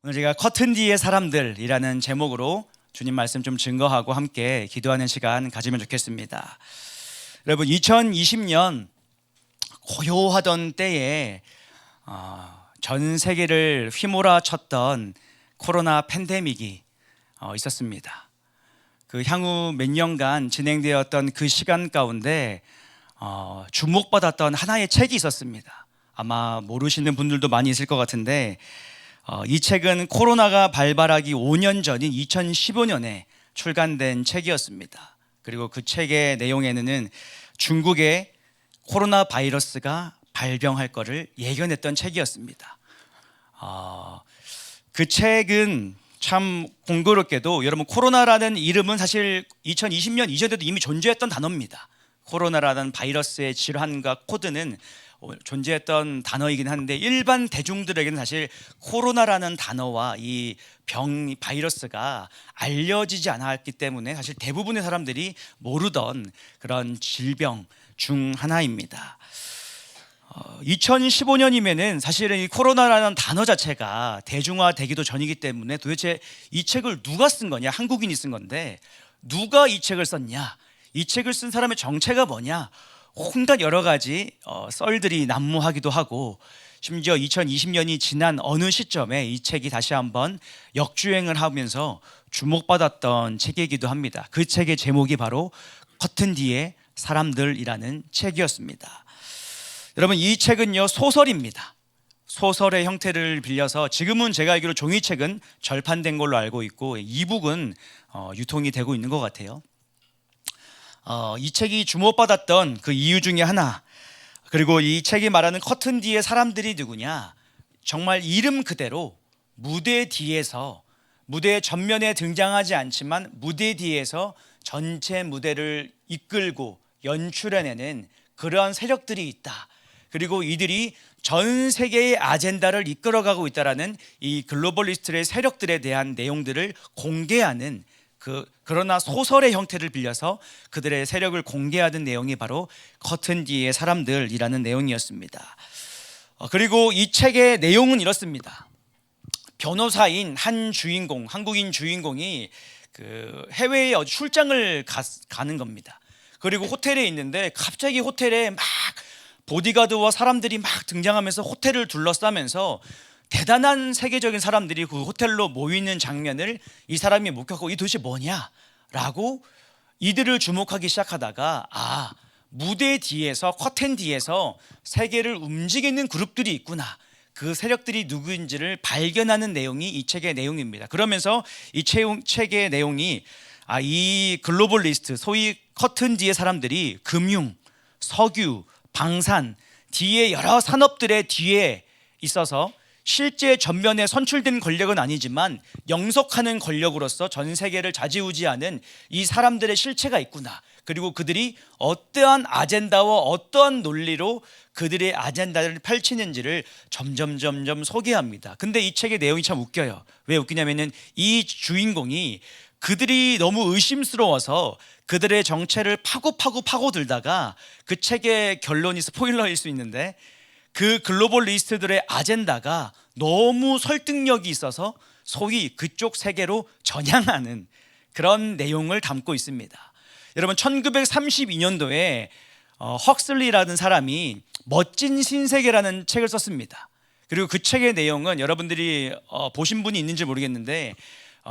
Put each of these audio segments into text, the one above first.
오늘 제가 커튼 뒤의 사람들이라는 제목으로 주님 말씀 좀 증거하고 함께 기도하는 시간 가지면 좋겠습니다. 여러분, 2020년 고요하던 때에 전 세계를 휘몰아쳤던 코로나 팬데믹이 있었습니다. 그 향후 몇 년간 진행되었던 그 시간 가운데 주목받았던 하나의 책이 있었습니다. 아마 모르시는 분들도 많이 있을 것 같은데 이 책은 코로나가 발발하기 5년 전인 2015년에 출간된 책이었습니다. 그리고 그 책의 내용에는 중국에 코로나 바이러스가 발병할 것을 예견했던 책이었습니다. 그 책은 참 공교롭게도 여러분, 코로나라는 이름은 사실 2020년 이전에도 이미 존재했던 단어입니다. 코로나라는 바이러스의 질환과 코드는 존재했던 단어이긴 한데 일반 대중들에게는 사실 코로나라는 단어와 이 병, 바이러스가 알려지지 않았기 때문에 사실 대부분의 사람들이 모르던 그런 질병 중 하나입니다. 2015년이면은 사실은 이 코로나라는 단어 자체가 대중화되기도 전이기 때문에 도대체 이 책을 누가 쓴 거냐? 한국인이 쓴 건데 누가 이 책을 썼냐? 이 책을 쓴 사람의 정체가 뭐냐? 온갖 여러 가지 썰들이 난무하기도 하고, 심지어 2020년이 지난 어느 시점에 이 책이 다시 한번 역주행을 하면서 주목받았던 책이기도 합니다. 그 책의 제목이 바로 커튼 뒤의 사람들이라는 책이었습니다. 여러분, 이 책은요 소설입니다. 소설의 형태를 빌려서 지금은 제가 알기로 종이책은 절판된 걸로 알고 있고 이북은 유통이 되고 있는 것 같아요. 이 책이 주목받았던 그 이유 중에 하나, 그리고 이 책이 말하는 커튼 뒤의 사람들이 누구냐, 정말 이름 그대로 무대 뒤에서, 무대 전면에 등장하지 않지만 무대 뒤에서 전체 무대를 이끌고 연출해내는 그러한 세력들이 있다. 그리고 이들이 전 세계의 아젠다를 이끌어가고 있다라는 이 글로벌리스트의 세력들에 대한 내용들을 공개하는 그러나 소설의 형태를 빌려서 그들의 세력을 공개하는 내용이 바로 커튼 뒤의 사람들이라는 내용이었습니다. 그리고 이 책의 내용은 이렇습니다. 변호사인 한 주인공, 한국인 주인공이 그 해외에 출장을 가는 겁니다. 그리고 호텔에 있는데 갑자기 호텔에 막 보디가드와 사람들이 막 등장하면서 호텔을 둘러싸면서 대단한 세계적인 사람들이 그 호텔로 모이는 장면을 이 사람이 목격하고, 이 도대체 뭐냐? 라고 이들을 주목하기 시작하다가 무대 뒤에서, 커튼 뒤에서 세계를 움직이는 그룹들이 있구나, 그 세력들이 누구인지를 발견하는 내용이 이 책의 내용입니다. 그러면서 이 책의 내용이 이 글로벌리스트, 소위 커튼 뒤의 사람들이 금융, 석유, 방산, 뒤에 여러 산업들의 뒤에 있어서 실제 전면에 선출된 권력은 아니지만 영속하는 권력으로서 전 세계를 좌지우지하는 이 사람들의 실체가 있구나. 그리고 그들이 어떠한 아젠다와 어떠한 논리로 그들의 아젠다를 펼치는지를 점점 소개합니다. 근데 이 책의 내용이 참 웃겨요. 왜 웃기냐면은 이 주인공이 그들이 너무 의심스러워서 그들의 정체를 파고들다가 그 책의 결론이 스포일러일 수 있는데 그 글로벌리스트들의 아젠다가 너무 설득력이 있어서 소위 그쪽 세계로 전향하는 그런 내용을 담고 있습니다. 여러분, 1932년도에 헉슬리라는 사람이 멋진 신세계라는 책을 썼습니다. 그리고 그 책의 내용은 여러분들이 보신 분이 있는지 모르겠는데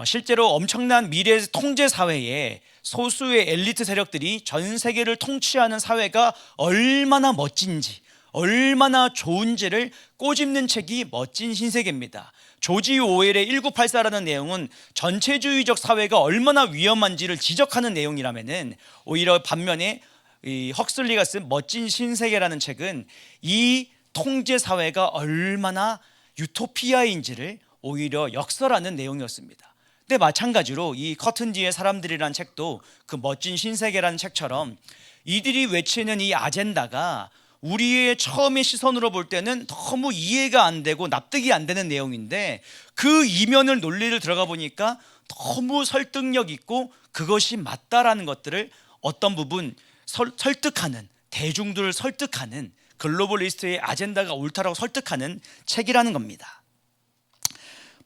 실제로 엄청난 미래 통제 사회에 소수의 엘리트 세력들이 전 세계를 통치하는 사회가 얼마나 멋진지, 얼마나 좋은지를 꼬집는 책이 멋진 신세계입니다. 조지 오웰의 1984라는 내용은 전체주의적 사회가 얼마나 위험한지를 지적하는 내용이라면은, 오히려 반면에 이 헉슬리가 쓴 멋진 신세계라는 책은 이 통제 사회가 얼마나 유토피아인지를 오히려 역설하는 내용이었습니다. 근데 마찬가지로 이 커튼 뒤의 사람들이라는 책도 그 멋진 신세계라는 책처럼 이들이 외치는 이 아젠다가 우리의 처음의 시선으로 볼 때는 너무 이해가 안 되고 납득이 안 되는 내용인데 그 이면을 논리를 들어가 보니까 너무 설득력 있고 그것이 맞다라는 것들을 어떤 부분 설득하는, 대중들을 설득하는, 글로벌리스트의 아젠다가 옳다라고 설득하는 책이라는 겁니다.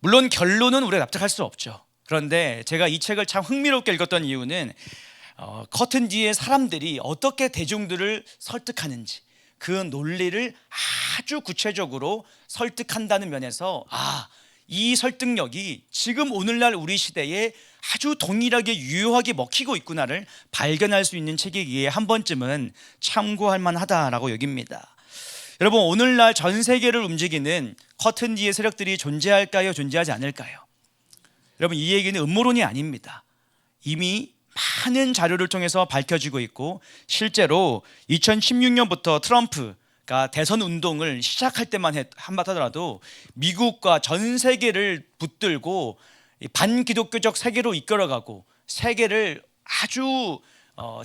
물론 결론은 우리가 납득할 수 없죠. 그런데 제가 이 책을 참 흥미롭게 읽었던 이유는 커튼 뒤에 사람들이 어떻게 대중들을 설득하는지 그 논리를 아주 구체적으로 설득한다는 면에서 이 설득력이 지금 오늘날 우리 시대에 아주 동일하게 유효하게 먹히고 있구나를 발견할 수 있는 책이기에 한 번쯤은 참고할 만하다라고 여깁니다. 여러분, 오늘날 전 세계를 움직이는 커튼 뒤의 세력들이 존재할까요? 존재하지 않을까요? 여러분, 이 얘기는 음모론이 아닙니다. 이미 많은 자료를 통해서 밝혀지고 있고, 실제로 2016년부터 트럼프가 대선 운동을 시작할 때만 하더라도 미국과 전 세계를 붙들고 반기독교적 세계로 이끌어가고 세계를 아주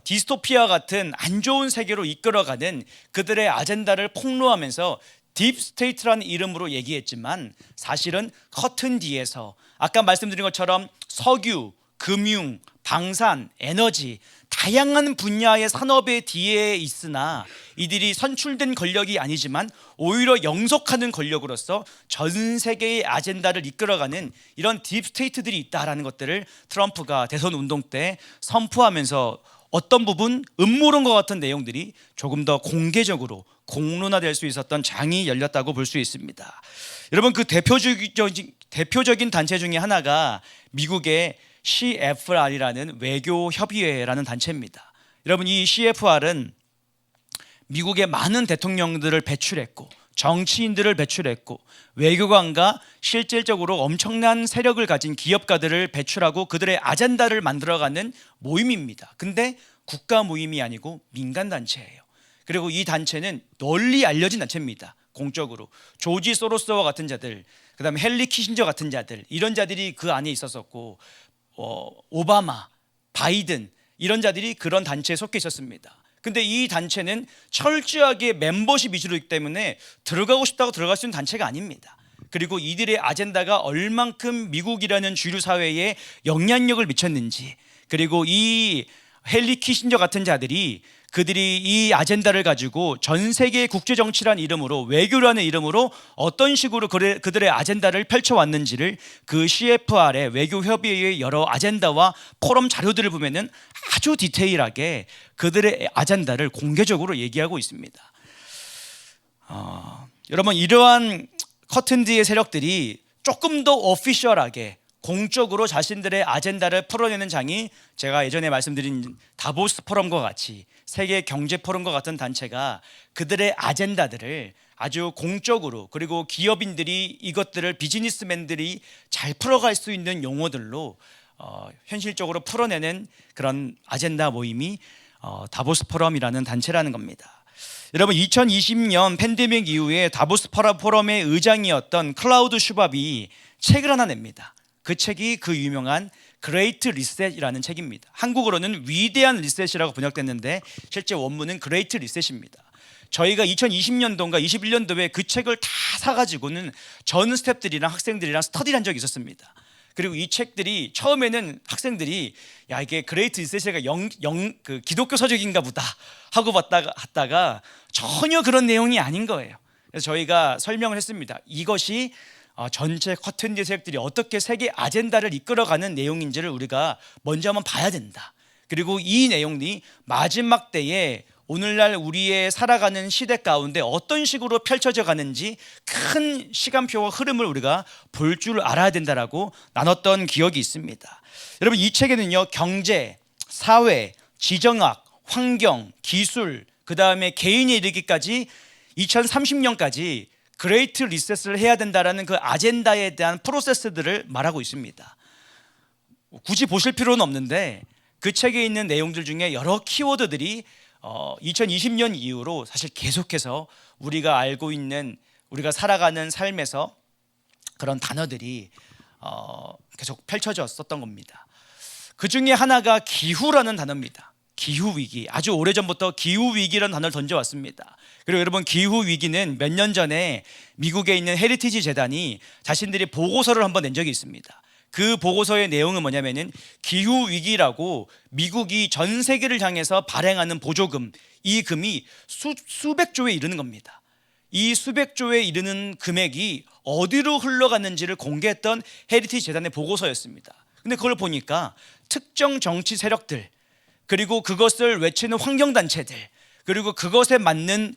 디스토피아 같은 안 좋은 세계로 이끌어가는 그들의 아젠다를 폭로하면서 딥스테이트라는 이름으로 얘기했지만, 사실은 커튼 뒤에서 아까 말씀드린 것처럼 석유, 금융, 방산, 에너지 다양한 분야의 산업의 뒤에 있으나 이들이 선출된 권력이 아니지만 오히려 영속하는 권력으로서 전 세계의 아젠다를 이끌어가는 이런 딥스테이트들이 있다라는 것들을 트럼프가 대선 운동 때 선포하면서 어떤 부분 음모론과 같은 내용들이 조금 더 공개적으로 공론화될 수 있었던 장이 열렸다고 볼 수 있습니다. 여러분, 그 대표적인 단체 중에 하나가 미국의 CFR이라는 외교협의회라는 단체입니다. 여러분, 이 CFR은 미국의 많은 대통령들을 배출했고 정치인들을 배출했고 외교관과 실질적으로 엄청난 세력을 가진 기업가들을 배출하고 그들의 아젠다를 만들어가는 모임입니다. 근데 국가 모임이 아니고 민간 단체예요. 그리고 이 단체는 널리 알려진 단체입니다. 공적으로 조지 소로스와 같은 자들, 그다음에 헨리 키신저 같은 자들, 이런 자들이 그 안에 있었었고 오바마, 바이든 이런 자들이 그런 단체에 속해 있었습니다. 근데 이 단체는 철저하게 멤버십 위주로이기 때문에 들어가고 싶다고 들어갈 수 있는 단체가 아닙니다. 그리고 이들의 아젠다가 얼만큼 미국이라는 주류 사회에 영향력을 미쳤는지, 그리고 이 헨리 키신저 같은 자들이 그들이 이 아젠다를 가지고 전 세계 국제 정치라는 이름으로, 외교라는 이름으로 어떤 식으로 그들의 아젠다를 펼쳐왔는지를 그 CFR의 외교협의회의 여러 아젠다와 포럼 자료들을 보면은 아주 디테일하게 그들의 아젠다를 공개적으로 얘기하고 있습니다. 여러분, 이러한 커튼 뒤의 세력들이 조금 더 오피셜하게 공적으로 자신들의 아젠다를 풀어내는 장이, 제가 예전에 말씀드린 다보스 포럼과 같이 세계 경제 포럼과 같은 단체가 그들의 아젠다들을 아주 공적으로, 그리고 기업인들이 이것들을 비즈니스맨들이 잘 풀어갈 수 있는 용어들로 현실적으로 풀어내는 그런 아젠다 모임이 다보스 포럼이라는 단체라는 겁니다. 여러분, 2020년 팬데믹 이후에 다보스 포럼의 의장이었던 클라우드 슈밥이 책을 하나 냅니다. 그 책이 그 유명한 그레이트 리셋이라는 책입니다. 한국어로는 위대한 리셋이라고 번역됐는데 실제 원문은 그레이트 리셋입니다. 저희가 2020년도인가 21년도에 그 책을 다 사가지고는 전 스태프들이랑 학생들이랑 스터디를 한 적이 있었습니다. 그리고 이 책들이 처음에는 학생들이 야, 이게 그레이트 리셋이가 그 기독교 서적인가 보다 하고 봤다가 전혀 그런 내용이 아닌 거예요. 그래서 저희가 설명을 했습니다. 이것이 전체 커튼 뒤 세력들이 어떻게 세계 아젠다를 이끌어가는 내용인지를 우리가 먼저 한번 봐야 된다. 그리고 이 내용이 마지막 때에 오늘날 우리의 살아가는 시대 가운데 어떤 식으로 펼쳐져 가는지 큰 시간표와 흐름을 우리가 볼 줄 알아야 된다라고 나눴던 기억이 있습니다. 여러분, 이 책에는요, 경제, 사회, 지정학, 환경, 기술, 그 다음에 개인에 이르기까지 2030년까지 그레이트 리셋을 해야 된다라는 그 아젠다에 대한 프로세스들을 말하고 있습니다. 굳이 보실 필요는 없는데 그 책에 있는 내용들 중에 여러 키워드들이 2020년 이후로 사실 계속해서 우리가 알고 있는, 우리가 살아가는 삶에서 그런 단어들이 계속 펼쳐졌었던 겁니다. 그 중에 하나가 기후라는 단어입니다. 기후위기, 아주 오래전부터 기후위기라는 단어를 던져왔습니다. 그리고 여러분, 기후위기는 몇 년 전에 미국에 있는 헤리티지 재단이 자신들이 보고서를 한번 낸 적이 있습니다. 그 보고서의 내용은 뭐냐면은 기후위기라고 미국이 전 세계를 향해서 발행하는 보조금, 이 금이 수백 조에 이르는 겁니다. 이 수백조에 이르는 금액이 어디로 흘러갔는지를 공개했던 헤리티지 재단의 보고서였습니다. 근데 그걸 보니까 특정 정치 세력들, 그리고 그것을 외치는 환경단체들, 그리고 그것에 맞는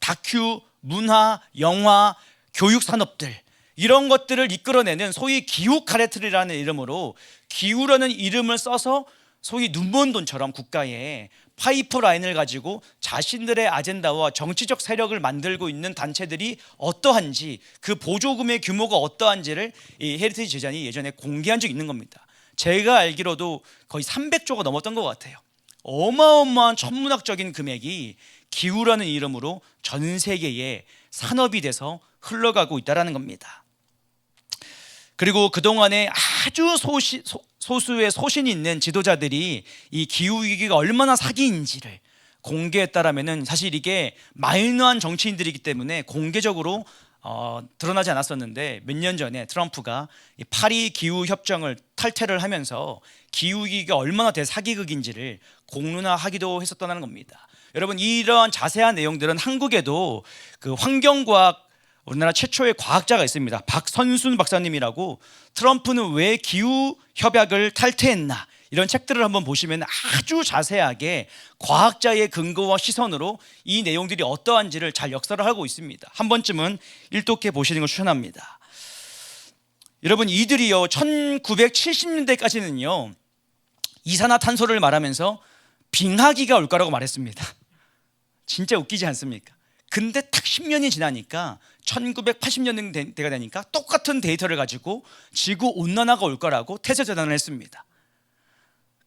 다큐, 문화, 영화, 교육 산업들, 이런 것들을 이끌어내는 소위 기후 카레트리라는 이름으로 기후라는 이름을 써서 소위 눈먼 돈처럼 국가에 파이프라인을 가지고 자신들의 아젠다와 정치적 세력을 만들고 있는 단체들이 어떠한지, 그 보조금의 규모가 어떠한지를 이 헤리티지 재단이 예전에 공개한 적이 있는 겁니다. 제가 알기로도 거의 300조가 넘었던 것 같아요. 어마어마한 천문학적인 금액이 기후라는 이름으로 전 세계에 산업이 돼서 흘러가고 있다는 겁니다. 그리고 그동안에 아주 소수의 소신 있는 지도자들이 이 기후위기가 얼마나 사기인지를 공개했다라면 사실 이게 마이너한 정치인들이기 때문에 공개적으로 드러나지 않았었는데, 몇 년 전에 트럼프가 이 파리 기후협정을 탈퇴를 하면서 기후위기가 얼마나 대사기극인지를 공론화하기도 했었다는 겁니다. 여러분, 이러한 자세한 내용들은 한국에도 그 환경과학 우리나라 최초의 과학자가 있습니다. 박선순 박사님이라고, 트럼프는 왜 기후협약을 탈퇴했나, 이런 책들을 한번 보시면 아주 자세하게 과학자의 근거와 시선으로 이 내용들이 어떠한지를 잘 역설을 하고 있습니다. 한 번쯤은 일독해 보시는 걸 추천합니다. 여러분, 이들이요 1970년대까지는요 이산화탄소를 말하면서 빙하기가 올 거라고 말했습니다. 진짜 웃기지 않습니까? 근데 딱 10년이 지나니까 1980년대가 되니까 똑같은 데이터를 가지고 지구온난화가 올 거라고 태세 전환을 했습니다.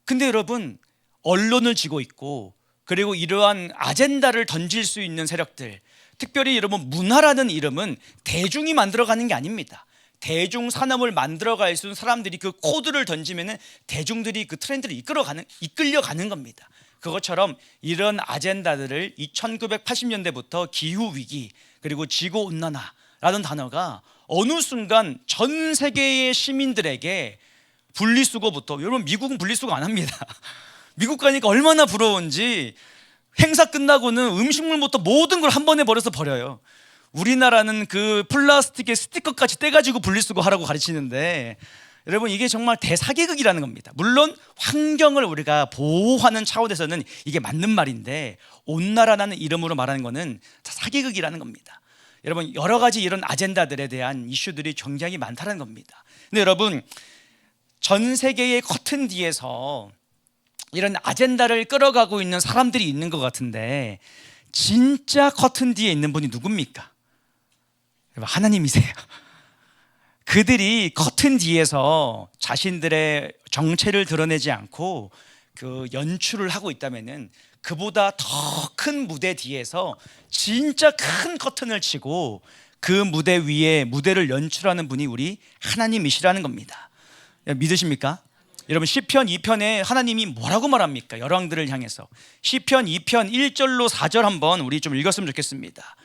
근데 여러분, 언론을 쥐고 있고, 그리고 이러한 아젠다를 던질 수 있는 세력들, 특별히 여러분 문화라는 이름은 대중이 만들어가는 게 아닙니다. 대중 산업을 만들어갈 수 있는 사람들이 그 코드를 던지면 대중들이 그 트렌드를 이끌려가는 겁니다. 그것처럼 이런 아젠다들을 1980년대부터 기후위기, 그리고 지구온난화라는 단어가 어느 순간 전 세계의 시민들에게 분리수거부터, 여러분 미국은 분리수거 안 합니다. 미국 가니까 얼마나 부러운지 행사 끝나고는 음식물부터 모든 걸 한 번에 버려요. 우리나라는 그 플라스틱의 스티커까지 떼가지고 분리수거 하라고 가르치는데, 여러분 이게 정말 대사기극이라는 겁니다. 물론 환경을 우리가 보호하는 차원에서는 이게 맞는 말인데, 온나라라는 이름으로 말하는 거는 사기극이라는 겁니다. 여러분, 여러 가지 이런 아젠다들에 대한 이슈들이 굉장히 많다는 겁니다. 근데 여러분, 전 세계의 커튼 뒤에서 이런 아젠다를 끌어가고 있는 사람들이 있는 것 같은데, 진짜 커튼 뒤에 있는 분이 누굽니까? 하나님이세요. 그들이 커튼 뒤에서 자신들의 정체를 드러내지 않고 그 연출을 하고 있다면은, 그보다 더 큰 무대 뒤에서 진짜 큰 커튼을 치고 그 무대 위에 무대를 연출하는 분이 우리 하나님이시라는 겁니다. 믿으십니까? 여러분, 시편 2편에 하나님이 뭐라고 말합니까? 열왕들을 향해서 시편 2편 1절로 4절 한번 우리 좀 읽었으면 좋겠습니다.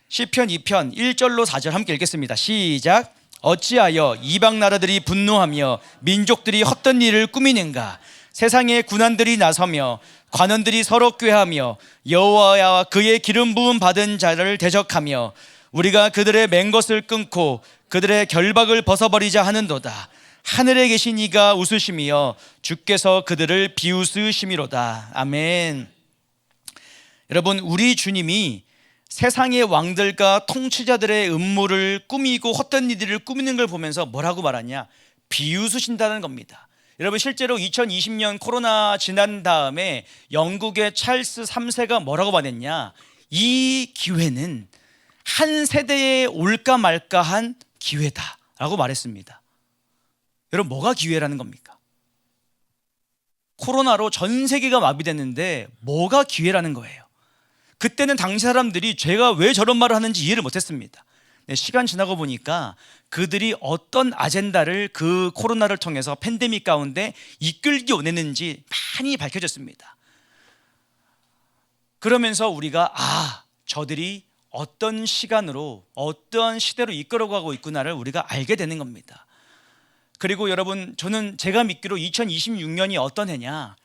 시편 2편 1절로 4절 함께 읽겠습니다. 시작. 어찌하여 이방 나라들이 분노하며 민족들이 헛된 일을 꾸미는가? 세상의 군환들이 나서며 관원들이 서로 꾀하며 여호와와 그의 기름 부음 받은 자를 대적하며 우리가 그들의 맨 것을 끊고 그들의 결박을 벗어버리자 하는도다. 하늘에 계신 이가 웃으시며 주께서 그들을 비웃으심이로다. 아멘. 여러분, 우리 주님이 세상의 왕들과 통치자들의 음모를 꾸미고 헛된 일들을 꾸미는 걸 보면서 뭐라고 말하냐? 비웃으신다는 겁니다. 여러분, 실제로 2020년 코로나 지난 다음에 영국의 찰스 3세가 뭐라고 말했냐? 이 기회는 한 세대에 올까 말까 한 기회다라고 말했습니다. 여러분, 뭐가 기회라는 겁니까? 코로나로 전 세계가 마비됐는데 뭐가 기회라는 거예요? 그때는 당시 사람들이 제가 왜 저런 말을 하는지 이해를 못했습니다. 시간 지나고 보니까 그들이 어떤 아젠다를 그 코로나를 통해서 팬데믹 가운데 이끌기 원했는지 많이 밝혀졌습니다. 그러면서 우리가 저들이 어떤 시간으로 어떤 시대로 이끌어가고 있구나를 우리가 알게 되는 겁니다. 그리고 여러분, 제가 믿기로 2026년이 어떤 해냐?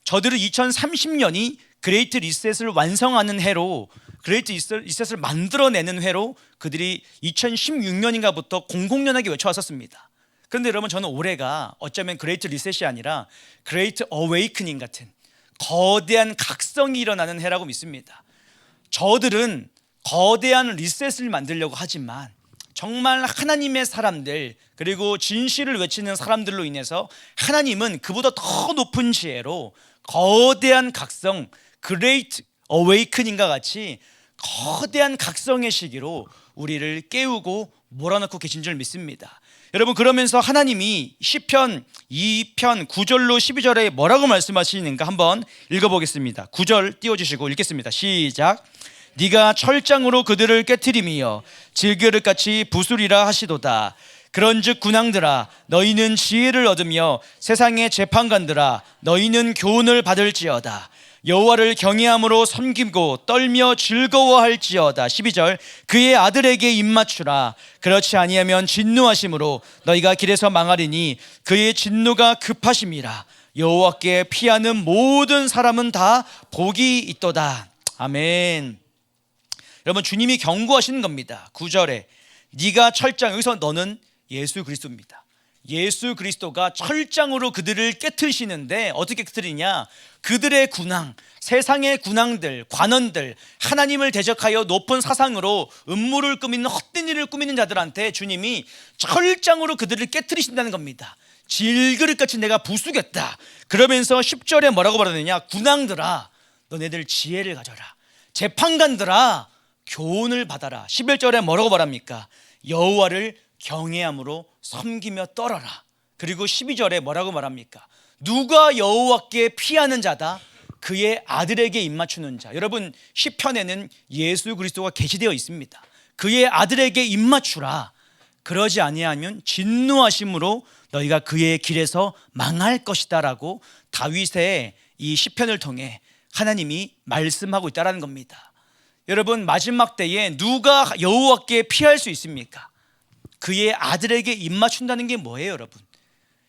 저들은 2030년이 그레이트 리셋을 완성하는 해로, 그레이트 리셋을 만들어내는 해로 그들이 2016년인가부터 공공연하게 외쳐왔었습니다. 그런데 여러분, 저는 올해가 어쩌면 그레이트 리셋이 아니라 그레이트 어웨이크닝 같은 거대한 각성이 일어나는 해라고 믿습니다. 저들은 거대한 리셋을 만들려고 하지만 정말 하나님의 사람들, 그리고 진실을 외치는 사람들로 인해서 하나님은 그보다 더 높은 지혜로 거대한 각성, 그레이트 어웨이크닝과 같이 거대한 각성의 시기로 우리를 깨우고 몰아넣고 계신 줄 믿습니다. 여러분, 그러면서 하나님이 시편 2편 9절로 12절에 뭐라고 말씀하시는가 한번 읽어보겠습니다. 9절 띄워주시고 읽겠습니다. 시작. 네가 철장으로 그들을 깨트리며 질그릇같이 부수리라 하시도다. 그런즉 군왕들아, 너희는 지혜를 얻으며 세상의 재판관들아, 너희는 교훈을 받을지어다. 여호와를 경외함으로 섬기고 떨며 즐거워할지어다. 12절. 그의 아들에게 입맞추라. 그렇지 아니하면 진노하심으로 너희가 길에서 망하리니 그의 진노가 급하심이라. 여호와께 피하는 모든 사람은 다 복이 있도다. 아멘. 여러분, 주님이 경고하시는 겁니다. 9절에 네가 철장, 여기서 너는 예수 그리스도입니다. 예수 그리스도가 철장으로 그들을 깨트리시는데 어떻게 깨트리냐? 그들의 군왕, 세상의 군왕들, 관원들, 하나님을 대적하여 높은 사상으로 음모를 꾸미는 헛된 일을 꾸미는 자들한테 주님이 철장으로 그들을 깨트리신다는 겁니다. 질그릇같이 내가 부수겠다. 그러면서 10절에 뭐라고 말하느냐? 군왕들아, 너네들 지혜를 가져라. 재판관들아, 교훈을 받아라. 11절에 뭐라고 말합니까? 여호와를 경외함으로 섬기며 떨어라. 그리고 12절에 뭐라고 말합니까? 누가 여호와께 피하는 자다? 그의 아들에게 입맞추는 자. 여러분, 시편에는 예수 그리스도가 계시되어 있습니다. 그의 아들에게 입맞추라. 그러지 아니하면 진노하심으로 너희가 그의 길에서 망할 것이다 라고 다윗의 이 시편을 통해 하나님이 말씀하고 있다는 겁니다. 여러분, 마지막 때에 누가 여호와께 피할 수 있습니까? 그의 아들에게 입맞춘다는 게 뭐예요, 여러분?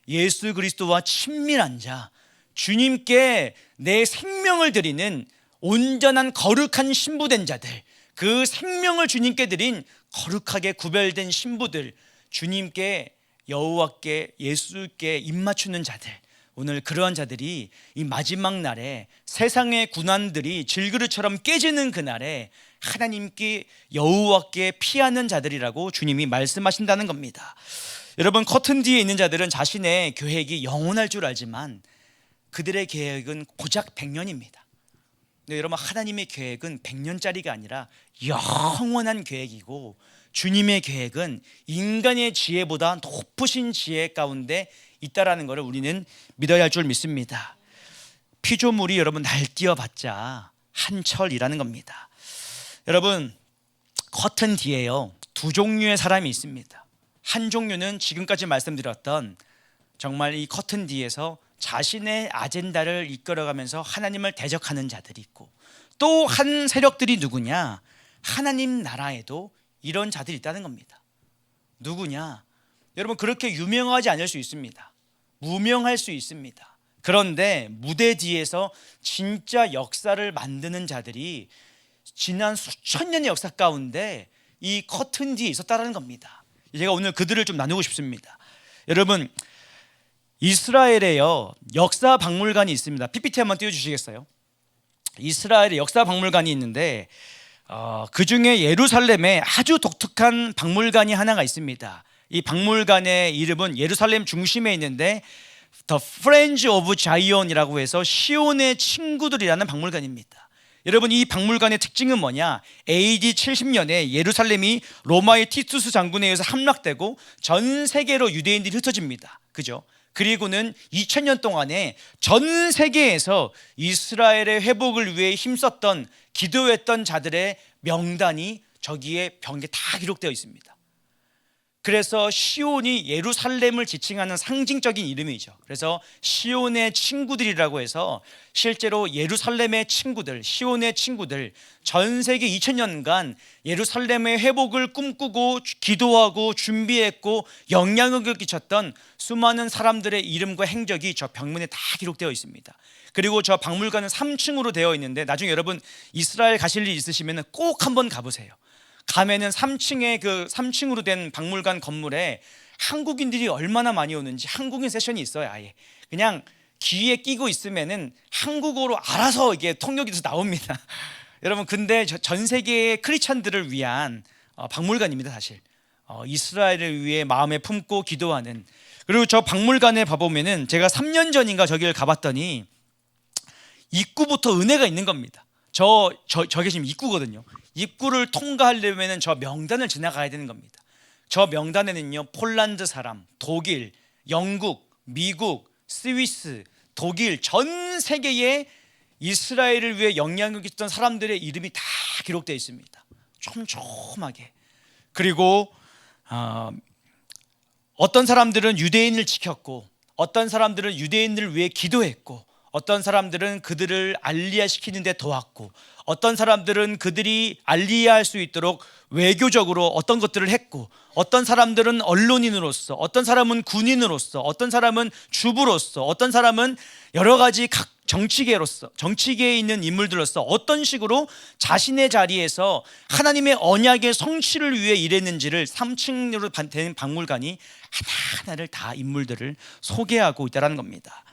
예수 그리스도와 친밀한 자, 주님께 내 생명을 드리는 온전한 거룩한 신부된 자들, 그 생명을 주님께 드린 거룩하게 구별된 신부들, 주님께, 여호와께, 예수께 입맞추는 자들, 오늘 그러한 자들이 이 마지막 날에 세상의 군환들이 질그릇처럼 깨지는 그날에 하나님께, 여호와께 피하는 자들이라고 주님이 말씀하신다는 겁니다. 여러분, 커튼 뒤에 있는 자들은 자신의 계획이 영원할 줄 알지만 그들의 계획은 고작 100년입니다. 근데 여러분, 하나님의 계획은 100년짜리가 아니라 영원한 계획이고, 주님의 계획은 인간의 지혜보다 높으신 지혜 가운데 있다라는 것을 우리는 믿어야 할 줄 믿습니다. 피조물이 여러분 날뛰어봤자 한철이라는 겁니다. 여러분, 커튼 뒤에요, 두 종류의 사람이 있습니다. 한 종류는 지금까지 말씀드렸던 정말 이 커튼 뒤에서 자신의 아젠다를 이끌어가면서 하나님을 대적하는 자들이 있고, 또 한 세력들이 누구냐? 하나님 나라에도 이런 자들이 있다는 겁니다. 누구냐? 여러분, 그렇게 유명하지 않을 수 있습니다. 무명할 수 있습니다. 그런데 무대 뒤에서 진짜 역사를 만드는 자들이 지난 수천 년의 역사 가운데 이 커튼 뒤에 있었다는 겁니다. 제가 오늘 그들을 좀 나누고 싶습니다. 여러분, 이스라엘에요, 역사 박물관이 있습니다. PPT 한번 띄워주시겠어요? 이스라엘의 역사 박물관이 있는데 그 중에 예루살렘에 아주 독특한 박물관이 하나가 있습니다. 이 박물관의 이름은 예루살렘 중심에 있는데 The Friends of Zion이라고 해서 시온의 친구들이라는 박물관입니다. 여러분, 이 박물관의 특징은 뭐냐? AD 70년에 예루살렘이 로마의 티투스 장군에 의해서 함락되고 전 세계로 유대인들이 흩어집니다. 그죠? 그리고는 2000년 동안에 전 세계에서 이스라엘의 회복을 위해 힘썼던, 기도했던 자들의 명단이 저기에 벽에 다 기록되어 있습니다. 그래서 시온이 예루살렘을 지칭하는 상징적인 이름이죠. 그래서 시온의 친구들이라고 해서 실제로 예루살렘의 친구들, 시온의 친구들, 전 세계 2000년간 예루살렘의 회복을 꿈꾸고 기도하고 준비했고 영향력을 끼쳤던 수많은 사람들의 이름과 행적이 저 벽면에 다 기록되어 있습니다. 그리고 저 박물관은 3층으로 되어 있는데 나중에 여러분 이스라엘 가실 일 있으시면 꼭 한번 가보세요. 가면은 3층으로 된 박물관 건물에 한국인들이 얼마나 많이 오는지 한국인 세션이 있어요. 아예 그냥 귀에 끼고 있으면은 한국어로 알아서 이게 통역이 돼서 나옵니다. 여러분, 근데 전 세계의 크리스찬들을 위한 박물관입니다. 사실 이스라엘을 위해 마음에 품고 기도하는. 그리고 저 박물관에 봐보면은 제가 3년 전인가 저기를 가봤더니 입구부터 은혜가 있는 겁니다. 저게 지금 입구거든요. 입구를 통과하려면 저 명단을 지나가야 되는 겁니다. 저 명단에는요, 폴란드 사람, 독일, 영국, 미국, 스위스, 독일, 전 세계에 이스라엘을 위해 영향을 끼쳤던 사람들의 이름이 다 기록되어 있습니다. 촘촘하게. 그리고 어떤 사람들은 유대인을 지켰고, 어떤 사람들은 유대인을 위해 기도했고, 어떤 사람들은 그들을 알리야시키는 데 도왔고, 어떤 사람들은 그들이 알리야할 수 있도록 외교적으로 어떤 것들을 했고, 어떤 사람들은 언론인으로서, 어떤 사람은 군인으로서, 어떤 사람은 주부로서, 어떤 사람은 여러 가지 각 정치계에 있는 인물들로서 어떤 식으로 자신의 자리에서 하나님의 언약의 성취를 위해 일했는지를 3층으로 된 박물관이 하나하나를 다 인물들을 소개하고 있다는 겁니다.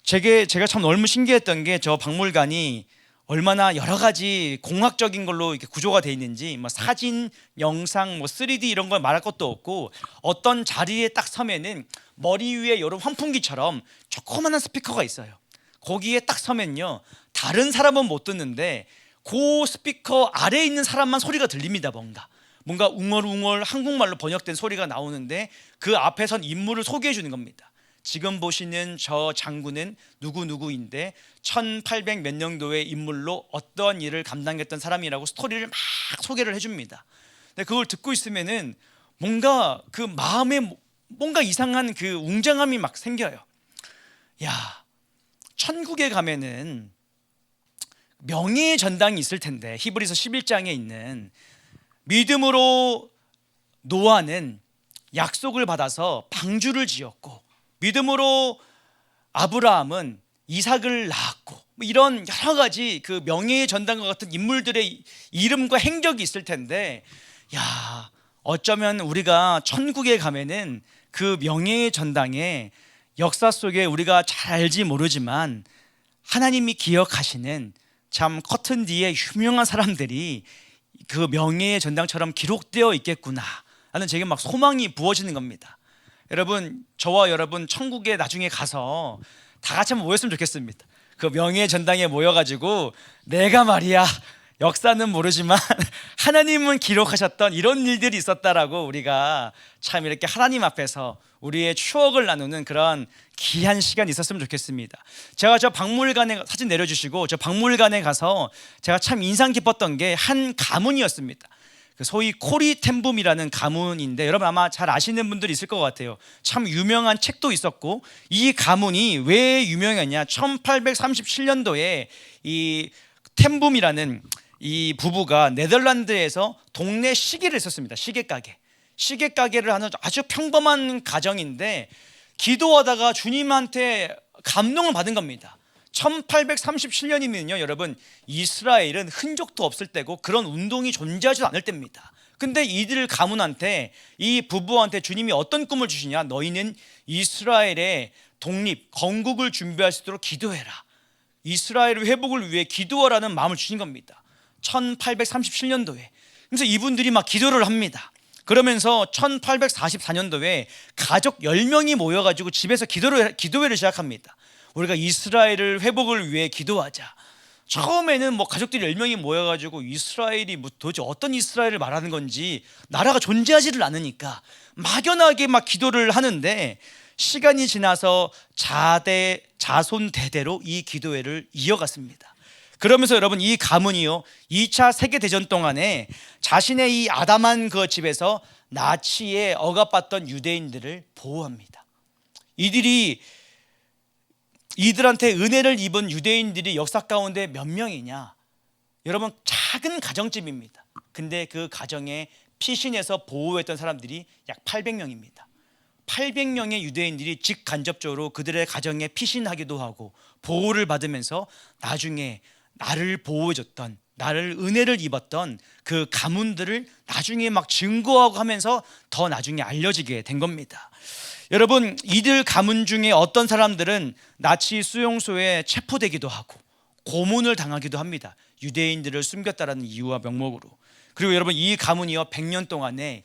제가 참 너무 신기했던 게 저 박물관이 얼마나 여러 가지 공학적인 걸로 이렇게 구조가 되어 있는지, 뭐 사진, 영상, 3D 이런 걸 말할 것도 없고, 어떤 자리에 딱 서면은 머리 위에 여러 환풍기처럼 조그마한 스피커가 있어요. 거기에 딱 서면요, 다른 사람은 못 듣는데 그 스피커 아래에 있는 사람만 소리가 들립니다. 뭔가 웅얼웅얼 한국말로 번역된 소리가 나오는데 그 앞에 선 인물을 소개해 주는 겁니다. 지금 보시는 저 장군은 누구누구인데 1800 몇 년도의 인물로 어떠한 일을 감당했던 사람이라고 스토리를 막 소개를 해줍니다. 근데 그걸 듣고 있으면은 뭔가 그 마음에 뭔가 이상한 그 웅장함이 막 생겨요. 야, 천국에 가면은 명예의 전당이 있을 텐데, 히브리서 11장에 있는 믿음으로 노아는 약속을 받아서 방주를 지었고, 믿음으로 아브라함은 이삭을 낳았고, 이런 여러 가지 그 명예의 전당과 같은 인물들의 이름과 행적이 있을 텐데, 야, 어쩌면 우리가 천국에 가면은 그 명예의 전당에 역사 속에 우리가 잘 알지 모르지만 하나님이 기억하시는 참 커튼 뒤에 유명한 사람들이 그 명예의 전당처럼 기록되어 있겠구나 하는 제게 막 소망이 부어지는 겁니다. 여러분, 저와 여러분 천국에 나중에 가서 다 같이 한번 모였으면 좋겠습니다. 그 명예의 전당에 모여가지고 내가 말이야, 역사는 모르지만 하나님은 기록하셨던 이런 일들이 있었다라고 우리가 참 이렇게 하나님 앞에서 우리의 추억을 나누는 그런 귀한 시간이 있었으면 좋겠습니다. 제가 저 박물관에 사진 내려주시고, 저 박물관에 가서 제가 참 인상 깊었던 게 한 가문이었습니다. 소위 코리템붐이라는 가문인데, 여러분 아마 잘 아시는 분들이 있을 것 같아요. 참 유명한 책도 있었고, 이 가문이 왜 유명했냐, 1837년도에 이 템붐이라는 이 부부가 네덜란드에서 동네 시계를 했었습니다. 시계 가게를 하는 아주 평범한 가정인데, 기도하다가 주님한테 감동을 받은 겁니다. 1837년이면요 여러분, 이스라엘은 흔적도 없을 때고 그런 운동이 존재하지 않을 때입니다. 근데 이들 가문한테, 이 부부한테 주님이 어떤 꿈을 주시냐, 너희는 이스라엘의 독립, 건국을 준비할 수 있도록 기도해라, 이스라엘의 회복을 위해 기도하라는 마음을 주신 겁니다. 1837년도에. 그래서 이분들이 막 기도를 합니다. 그러면서 1844년도에 가족 10명이 모여가지고 집에서 기도회를 시작합니다. 우리가 이스라엘을 회복을 위해 기도하자. 처음에는 뭐 가족들이 10명이 모여가지고 이스라엘이 뭐 도대체 어떤 이스라엘을 말하는 건지, 나라가 존재하지를 않으니까 막연하게 막 기도를 하는데, 시간이 지나서 자손 대대로 이 기도회를 이어갔습니다. 그러면서 여러분, 이 가문이요 2차 세계대전 동안에 자신의 이 아담한 그 집에서 나치에 억압받던 유대인들을 보호합니다. 이들한테 은혜를 입은 유대인들이 역사 가운데 몇 명이냐? 여러분, 작은 가정집입니다. 근데 그 가정에 피신해서 보호했던 사람들이 약 800명입니다. 800명의 유대인들이 직간접적으로 그들의 가정에 피신하기도 하고 보호를 받으면서 나중에 나를 보호해줬던, 나를 은혜를 입었던 그 가문들을 나중에 막 증거하고 하면서 더 나중에 알려지게 된 겁니다. 여러분, 이들 가문 중에 어떤 사람들은 나치 수용소에 체포되기도 하고 고문을 당하기도 합니다. 유대인들을 숨겼다라는 이유와 명목으로. 그리고 여러분, 이 가문이요 100년 동안에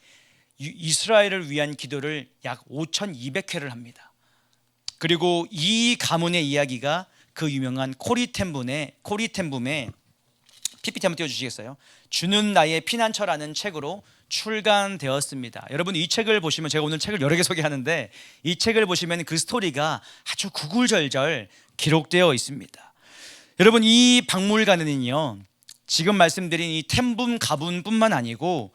이스라엘을 위한 기도를 약 5,200회를 합니다. 그리고 이 가문의 이야기가 그 유명한 코리템붐의 PPT 한번 띄워주시겠어요? 주는 나의 피난처라는 책으로 출간되었습니다. 여러분, 이 책을 보시면, 제가 오늘 책을 여러 개 소개하는데 이 책을 보시면 그 스토리가 아주 구굴절절 기록되어 있습니다. 여러분, 이 박물관은요 지금 말씀드린 이 템붐 가문뿐만 아니고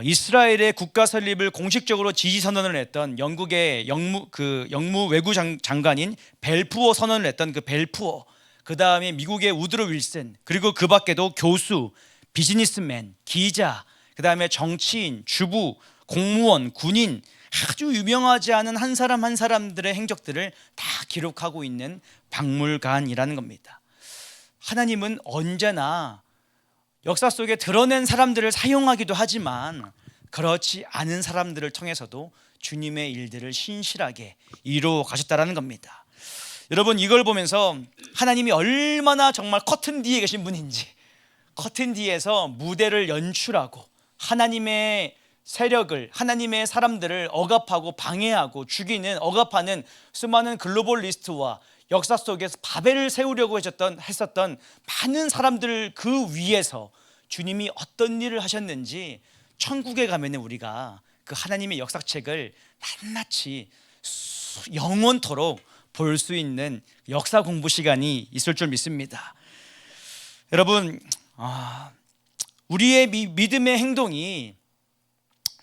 이스라엘의 국가 설립을 공식적으로 지지 선언을 했던 영국의 영무 외구 장관인 벨푸어 선언을 했던 그 벨푸어, 그 다음에 미국의 우드로 윌슨, 그리고 그 밖에도 교수, 비즈니스맨, 기자, 그 다음에 정치인, 주부, 공무원, 군인, 아주 유명하지 않은 한 사람 한 사람들의 행적들을 다 기록하고 있는 박물관이라는 겁니다. 하나님은 언제나 역사 속에 드러낸 사람들을 사용하기도 하지만 그렇지 않은 사람들을 통해서도 주님의 일들을 신실하게 이루어 가셨다는 겁니다. 여러분, 이걸 보면서 하나님이 얼마나 정말 커튼 뒤에 계신 분인지, 커튼 뒤에서 무대를 연출하고 하나님의 세력을, 하나님의 사람들을 억압하고 방해하고 죽이는, 억압하는 수많은 글로벌리스트와 역사 속에서 바벨을 세우려고 했었던 많은 사람들 그 위에서 주님이 어떤 일을 하셨는지 천국에 가면 우리가 그 하나님의 역사책을 낱낱이 영원토록 볼 수 있는 역사 공부 시간이 있을 줄 믿습니다. 여러분, 우리의 믿음의 행동이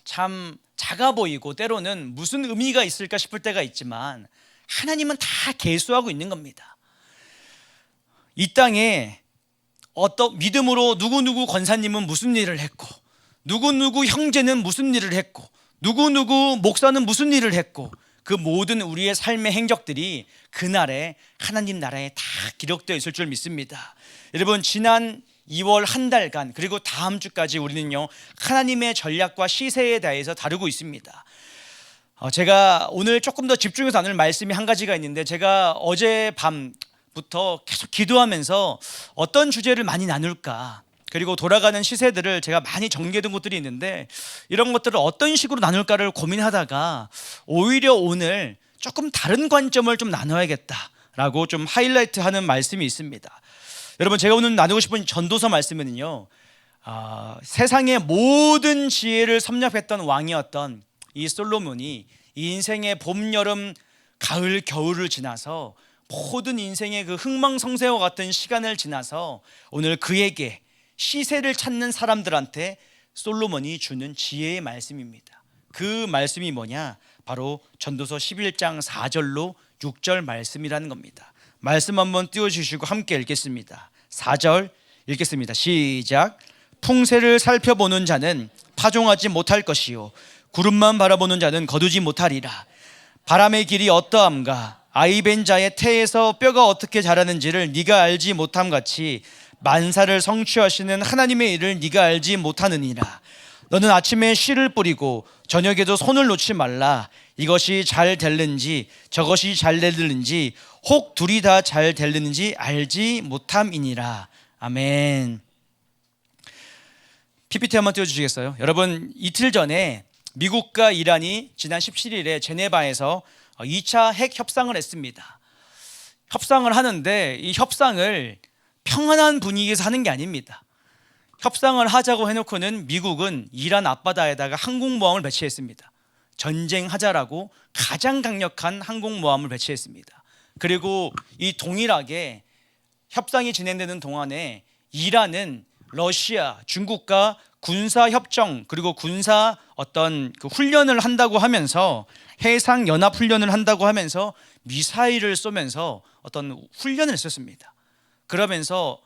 참 작아 보이고 때로는 무슨 의미가 있을까 싶을 때가 있지만 하나님은 다 계수하고 있는 겁니다. 이 땅에 어떤 믿음으로 누구누구 권사님은 무슨 일을 했고, 누구누구 형제는 무슨 일을 했고, 누구누구 목사는 무슨 일을 했고, 그 모든 우리의 삶의 행적들이 그날에 하나님 나라에 다 기록되어 있을 줄 믿습니다. 여러분, 지난 2월 한 달간 그리고 다음 주까지 우리는요 하나님의 전략과 시세에 대해서 다루고 있습니다. 제가 오늘 조금 더 집중해서 나눌 말씀이 한 가지가 있는데, 제가 어젯밤부터 계속 기도하면서 어떤 주제를 많이 나눌까, 그리고 돌아가는 시세들을 제가 많이 정리해둔 것들이 있는데 이런 것들을 어떤 식으로 나눌까를 고민하다가 오히려 오늘 조금 다른 관점을 좀 나눠야겠다라고 좀 하이라이트하는 말씀이 있습니다. 여러분, 제가 오늘 나누고 싶은 전도서 말씀은요 세상의 모든 지혜를 섭렵했던 왕이었던 이 솔로몬이 인생의 봄, 여름, 가을, 겨울을 지나서 모든 인생의 그 흥망성쇠와 같은 시간을 지나서 오늘 그에게 시세를 찾는 사람들한테 솔로몬이 주는 지혜의 말씀입니다. 그 말씀이 뭐냐? 바로 전도서 11장 4절로 6절 말씀이라는 겁니다. 말씀 한번 띄워주시고 함께 읽겠습니다. 4절 읽겠습니다. 시작. 풍세를 살펴보는 자는 파종하지 못할 것이요 구름만 바라보는 자는 거두지 못하리라. 바람의 길이 어떠함과 아이벤 자의 태에서 뼈가 어떻게 자라는지를 네가 알지 못함 같이 만사를 성취하시는 하나님의 일을 네가 알지 못하느니라. 너는 아침에 씨를 뿌리고 저녁에도 손을 놓지 말라. 이것이 잘 될는지 저것이 잘 될는지 혹 둘이 다 잘 될는지 알지 못함이니라. 아멘. PPT 한번 띄워주시겠어요? 여러분, 이틀 전에 미국과 이란이 지난 17일에 제네바에서 2차 핵 협상을 했습니다. 협상을 하는데 이 협상을 평안한 분위기에서 하는 게 아닙니다. 협상을 하자고 해놓고는 미국은 이란 앞바다에다가 항공모함을 배치했습니다. 전쟁하자라고 가장 강력한 항공모함을 배치했습니다. 그리고 이 동일하게 협상이 진행되는 동안에 이란은 러시아, 중국과 군사 협정 그리고 군사 어떤 그 훈련을 한다고 하면서 해상 연합 훈련을 한다고 하면서 미사일을 쏘면서 어떤 훈련을 했었습니다. 그러면서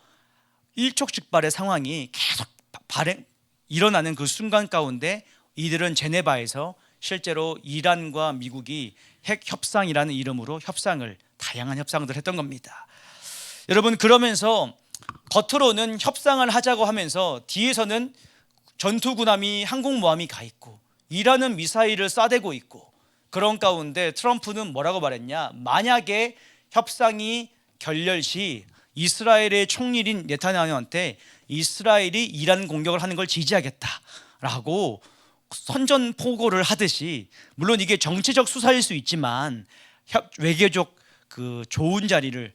일촉즉발의 상황이 계속 일어나는 그 순간 가운데 이들은 제네바에서 실제로 이란과 미국이 핵 협상이라는 이름으로 다양한 협상들을 했던 겁니다. 여러분, 그러면서 겉으로는 협상을 하자고 하면서 뒤에서는 전투군함이 항공모함이 가 있고 이란은 미사일을 쏴대고 있고, 그런 가운데 트럼프는 뭐라고 말했냐? 만약에 협상이 결렬 시 이스라엘의 총리인 네타냐후한테 이스라엘이 이란 공격을 하는 걸 지지하겠다라고 선전포고를 하듯이, 물론 이게 정치적 수사일 수 있지만 외교적 그 좋은 자리를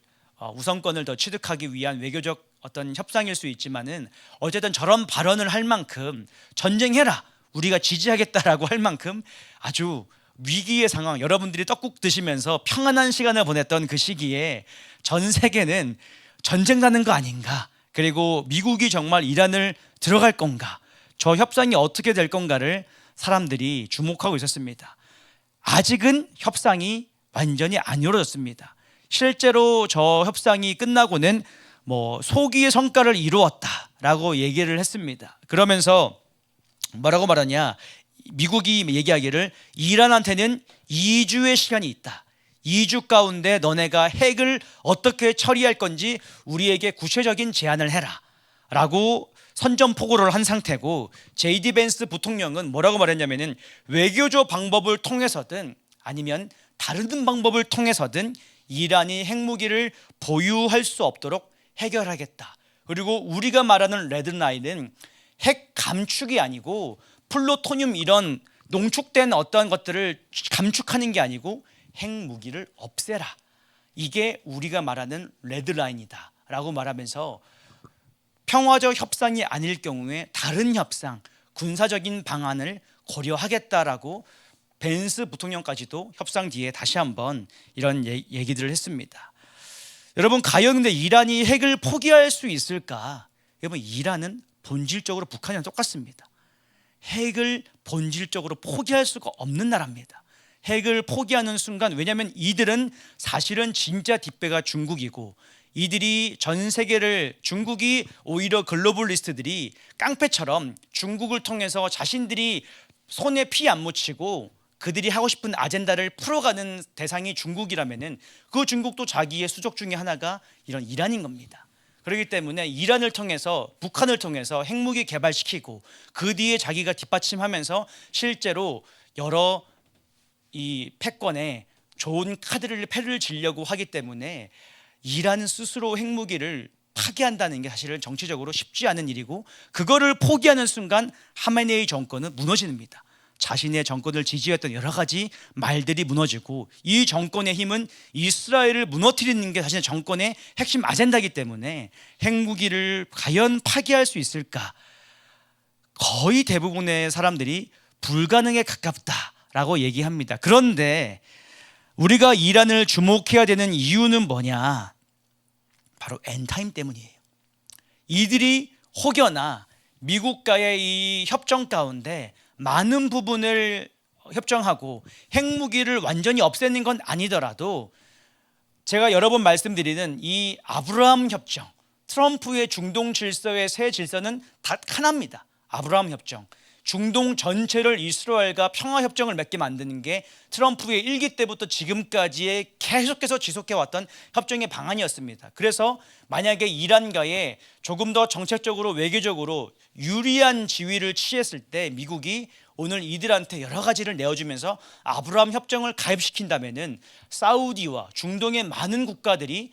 우선권을 더 취득하기 위한 외교적 어떤 협상일 수 있지만은 어쨌든 저런 발언을 할 만큼 전쟁해라, 우리가 지지하겠다라고 할 만큼 아주 위기의 상황, 여러분들이 떡국 드시면서 평안한 시간을 보냈던 그 시기에 전 세계는 전쟁 나는 거 아닌가, 그리고 미국이 정말 이란을 들어갈 건가, 저 협상이 어떻게 될 건가를 사람들이 주목하고 있었습니다. 아직은 협상이 완전히 안 이루어졌습니다. 실제로 저 협상이 끝나고는 소기의 성과를 이루었다라고 얘기를 했습니다. 그러면서 뭐라고 말하냐, 미국이 얘기하기를 이란한테는 2주의 시간이 있다. 2주 가운데 너네가 핵을 어떻게 처리할 건지 우리에게 구체적인 제안을 해라 라고 선전포고를 한 상태고, JD 벤스 부통령은 뭐라고 말했냐면은 외교적 방법을 통해서든 아니면 다른 방법을 통해서든 이란이 핵무기를 보유할 수 없도록 해결하겠다. 그리고 우리가 말하는 레드라인은 핵 감축이 아니고 플루토늄 이런 농축된 어떠한 것들을 감축하는 게 아니고 핵무기를 없애라, 이게 우리가 말하는 레드라인이다 라고 말하면서 평화적 협상이 아닐 경우에 다른 협상, 군사적인 방안을 고려하겠다라고 벤스 부통령까지도 협상 뒤에 다시 한번 이런 얘기들을 했습니다. 여러분, 과연 근데 이란이 핵을 포기할 수 있을까? 여러분, 이란은 본질적으로 북한이랑 똑같습니다. 핵을 본질적으로 포기할 수가 없는 나라입니다. 핵을 포기하는 순간, 왜냐하면 이들은 사실은 진짜 뒷배가 중국이고, 이들이 전 세계를, 중국이 오히려 글로벌리스트들이 깡패처럼 중국을 통해서 자신들이 손에 피 안 묻히고 그들이 하고 싶은 아젠다를 풀어가는 대상이 중국이라면은 그 중국도 자기의 수족 중에 하나가 이런 이란인 겁니다. 그렇기 때문에 이란을 통해서, 북한을 통해서 핵무기 개발시키고 그 뒤에 자기가 뒷받침하면서 실제로 여러 이 패권에 좋은 패를 지려고 하기 때문에 이란은 스스로 핵무기를 파기한다는 게 사실은 정치적으로 쉽지 않은 일이고, 그거를 포기하는 순간 하메네이 정권은 무너집니다. 자신의 정권을 지지했던 여러 가지 말들이 무너지고, 이 정권의 힘은 이스라엘을 무너뜨리는 게 자신의 정권의 핵심 아젠다이기 때문에 핵무기를 과연 파기할 수 있을까? 거의 대부분의 사람들이 불가능에 가깝다라고 얘기합니다. 그런데 우리가 이란을 주목해야 되는 이유는 뭐냐? 바로 엔타임 때문이에요. 이들이 혹여나 미국과의 이 협정 가운데 많은 부분을 협정하고 핵무기를 완전히 없애는 건 아니더라도, 제가 여러 번 말씀드리는 이 아브라함 협정, 트럼프의 중동 질서의 새 질서는 다 하나입니다. 아브라함 협정, 중동 전체를 이스라엘과 평화협정을 맺게 만드는 게 트럼프의 일기 때부터 지금까지의 계속해서 지속해왔던 협정의 방안이었습니다. 그래서 만약에 이란과의 조금 더 정책적으로 외교적으로 유리한 지위를 취했을 때 미국이 오늘 이들한테 여러 가지를 내어주면서 아브라함 협정을 가입시킨다면은 사우디와 중동의 많은 국가들이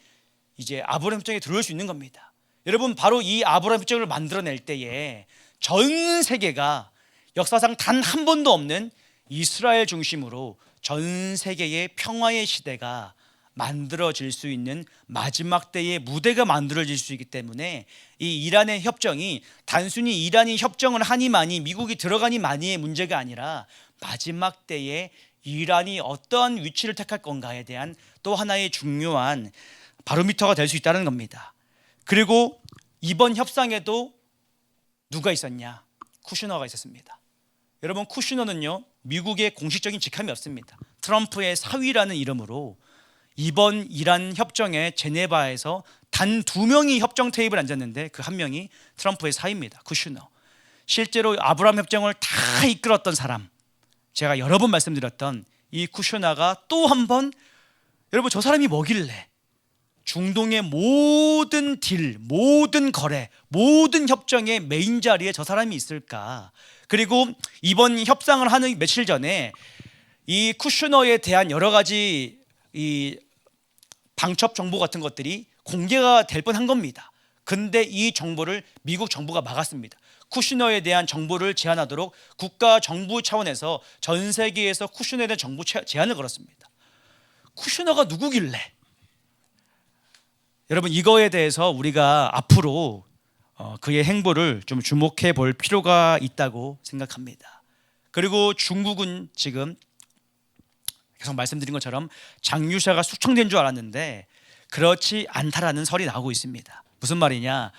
이제 아브라함 협정에 들어올 수 있는 겁니다. 여러분, 바로 이 아브라함 협정을 만들어낼 때에 전 세계가 역사상 단 한 번도 없는 이스라엘 중심으로 전 세계의 평화의 시대가 만들어질 수 있는 마지막 때의 무대가 만들어질 수 있기 때문에 이 이란의 협정이 단순히 이란이 협정을 하니마니 미국이 들어가니 마니의 문제가 아니라 마지막 때에 이란이 어떠한 위치를 택할 건가에 대한 또 하나의 중요한 바로미터가 될 수 있다는 겁니다. 그리고 이번 협상에도 누가 있었냐? 쿠슈너가 있었습니다. 여러분, 쿠슈너는요 미국의 공식적인 직함이 없습니다. 트럼프의 사위라는 이름으로 이번 이란 협정의 제네바에서 단 2명이 협정 테이블에 앉았는데 그 한 명이 트럼프의 사위입니다. 쿠슈너. 실제로 아브라함 협정을 다 이끌었던 사람, 제가 여러 번 말씀드렸던 이 쿠슈너가 또 한 번, 여러분 저 사람이 뭐길래 중동의 모든 딜, 모든 거래, 모든 협정의 메인 자리에 저 사람이 있을까? 그리고 이번 협상을 하는 며칠 전에 이 쿠슈너에 대한 여러 가지 이 방첩 정보 같은 것들이 공개가 될 뻔한 겁니다. 근데 이 정보를 미국 정부가 막았습니다. 쿠슈너에 대한 정보를 제한하도록 국가 정부 차원에서 전 세계에서 쿠슈너에 대한 정보 제한을 걸었습니다. 쿠슈너가 누구길래? 여러분, 이거에 대해서 우리가 앞으로 그의 행보를 좀 주목해 볼 필요가 있다고 생각합니다. 그리고 중국은 지금 계속 말씀드린 것처럼 장유샤가 숙청된 줄 알았는데 그렇지 않다라는 설이 나오고 있습니다. 무슨 말이냐?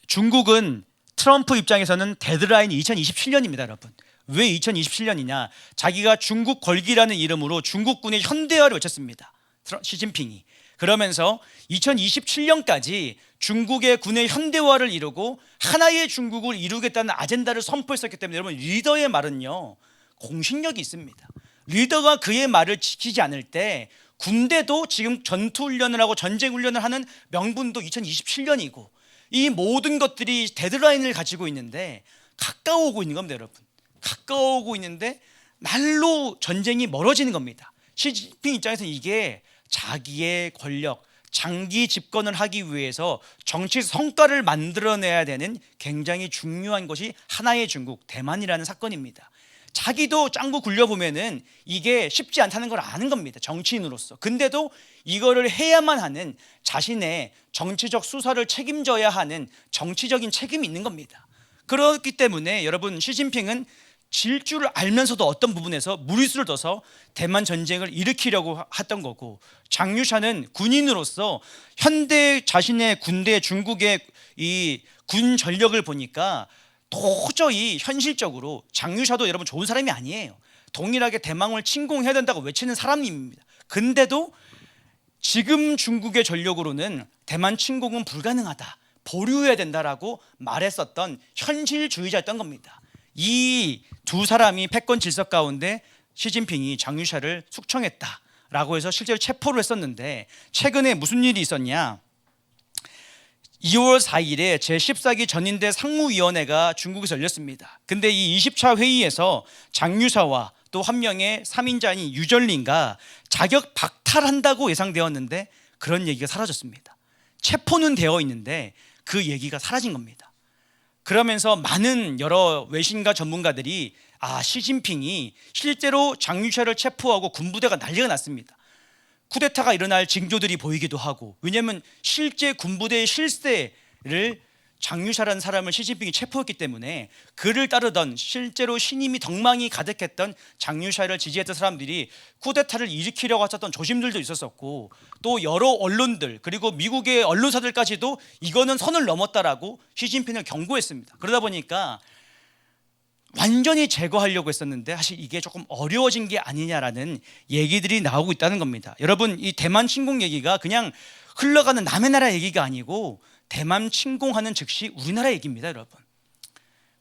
중국은 트럼프 입장에서는 데드라인이 2027년입니다, 여러분. 왜 2027년이냐? 자기가 중국 걸기라는 이름으로 중국군의 현대화를 외쳤습니다. 시진핑이. 그러면서 2027년까지 중국의 군의 현대화를 이루고 하나의 중국을 이루겠다는 아젠다를 선포했었기 때문에 여러분, 리더의 말은요 공신력이 있습니다. 리더가 그의 말을 지키지 않을 때 군대도 지금 전투훈련을 하고 전쟁훈련을 하는 명분도 2027년이고 이 모든 것들이 데드라인을 가지고 있는데 가까워오고 있는 겁니다, 여러분. 가까워오고 있는데 날로 전쟁이 멀어지는 겁니다. 시진핑 입장에서는 이게 자기의 권력, 장기 집권을 하기 위해서 정치 성과를 만들어내야 되는 굉장히 중요한 것이 하나의 중국, 대만이라는 사건입니다. 자기도 짱구 굴려보면은 이게 쉽지 않다는 걸 아는 겁니다, 정치인으로서. 근데도 이거를 해야만 하는 자신의 정치적 수사를 책임져야 하는 정치적인 책임이 있는 겁니다. 그렇기 때문에 여러분, 시진핑은 질 줄을 알면서도 어떤 부분에서 무리수를 둬서 대만 전쟁을 일으키려고 했던 거고, 장유샤는 군인으로서 현대 자신의 군대, 중국의 이 군 전력을 보니까 도저히 현실적으로, 장유샤도 여러분 좋은 사람이 아니에요. 동일하게 대만을 침공해야 된다고 외치는 사람입니다. 근데도 지금 중국의 전력으로는 대만 침공은 불가능하다, 보류해야 된다라고 말했었던 현실주의자였던 겁니다. 이 두 사람이 패권 질서 가운데 시진핑이 장유샤를 숙청했다라고 해서 실제로 체포를 했었는데, 최근에 무슨 일이 있었냐? 2월 4일에 제14기 전인대 상무위원회가 중국에서 열렸습니다. 근데 이 20차 회의에서 장유샤와 또 한 명의 3인자인 유전린가 자격 박탈한다고 예상되었는데 그런 얘기가 사라졌습니다. 체포는 되어 있는데 그 얘기가 사라진 겁니다. 그러면서 많은 여러 외신과 전문가들이 시진핑이 실제로 장유샤를 체포하고 군부대가 난리가 났습니다. 쿠데타가 일어날 징조들이 보이기도 하고, 왜냐하면 실제 군부대의 실세를 장유샤라는 사람을 시진핑이 체포했기 때문에 그를 따르던, 실제로 신임이 덕망이 가득했던 장유샤를 지지했던 사람들이 쿠데타를 일으키려고 했었던 조짐들도 있었었고, 또 여러 언론들 그리고 미국의 언론사들까지도 이거는 선을 넘었다라고 시진핑을 경고했습니다. 그러다 보니까 완전히 제거하려고 했었는데 사실 이게 조금 어려워진 게 아니냐라는 얘기들이 나오고 있다는 겁니다. 여러분, 이 대만 침공 얘기가 그냥 흘러가는 남의 나라 얘기가 아니고 대만 침공하는 즉시 우리나라 얘기입니다, 여러분.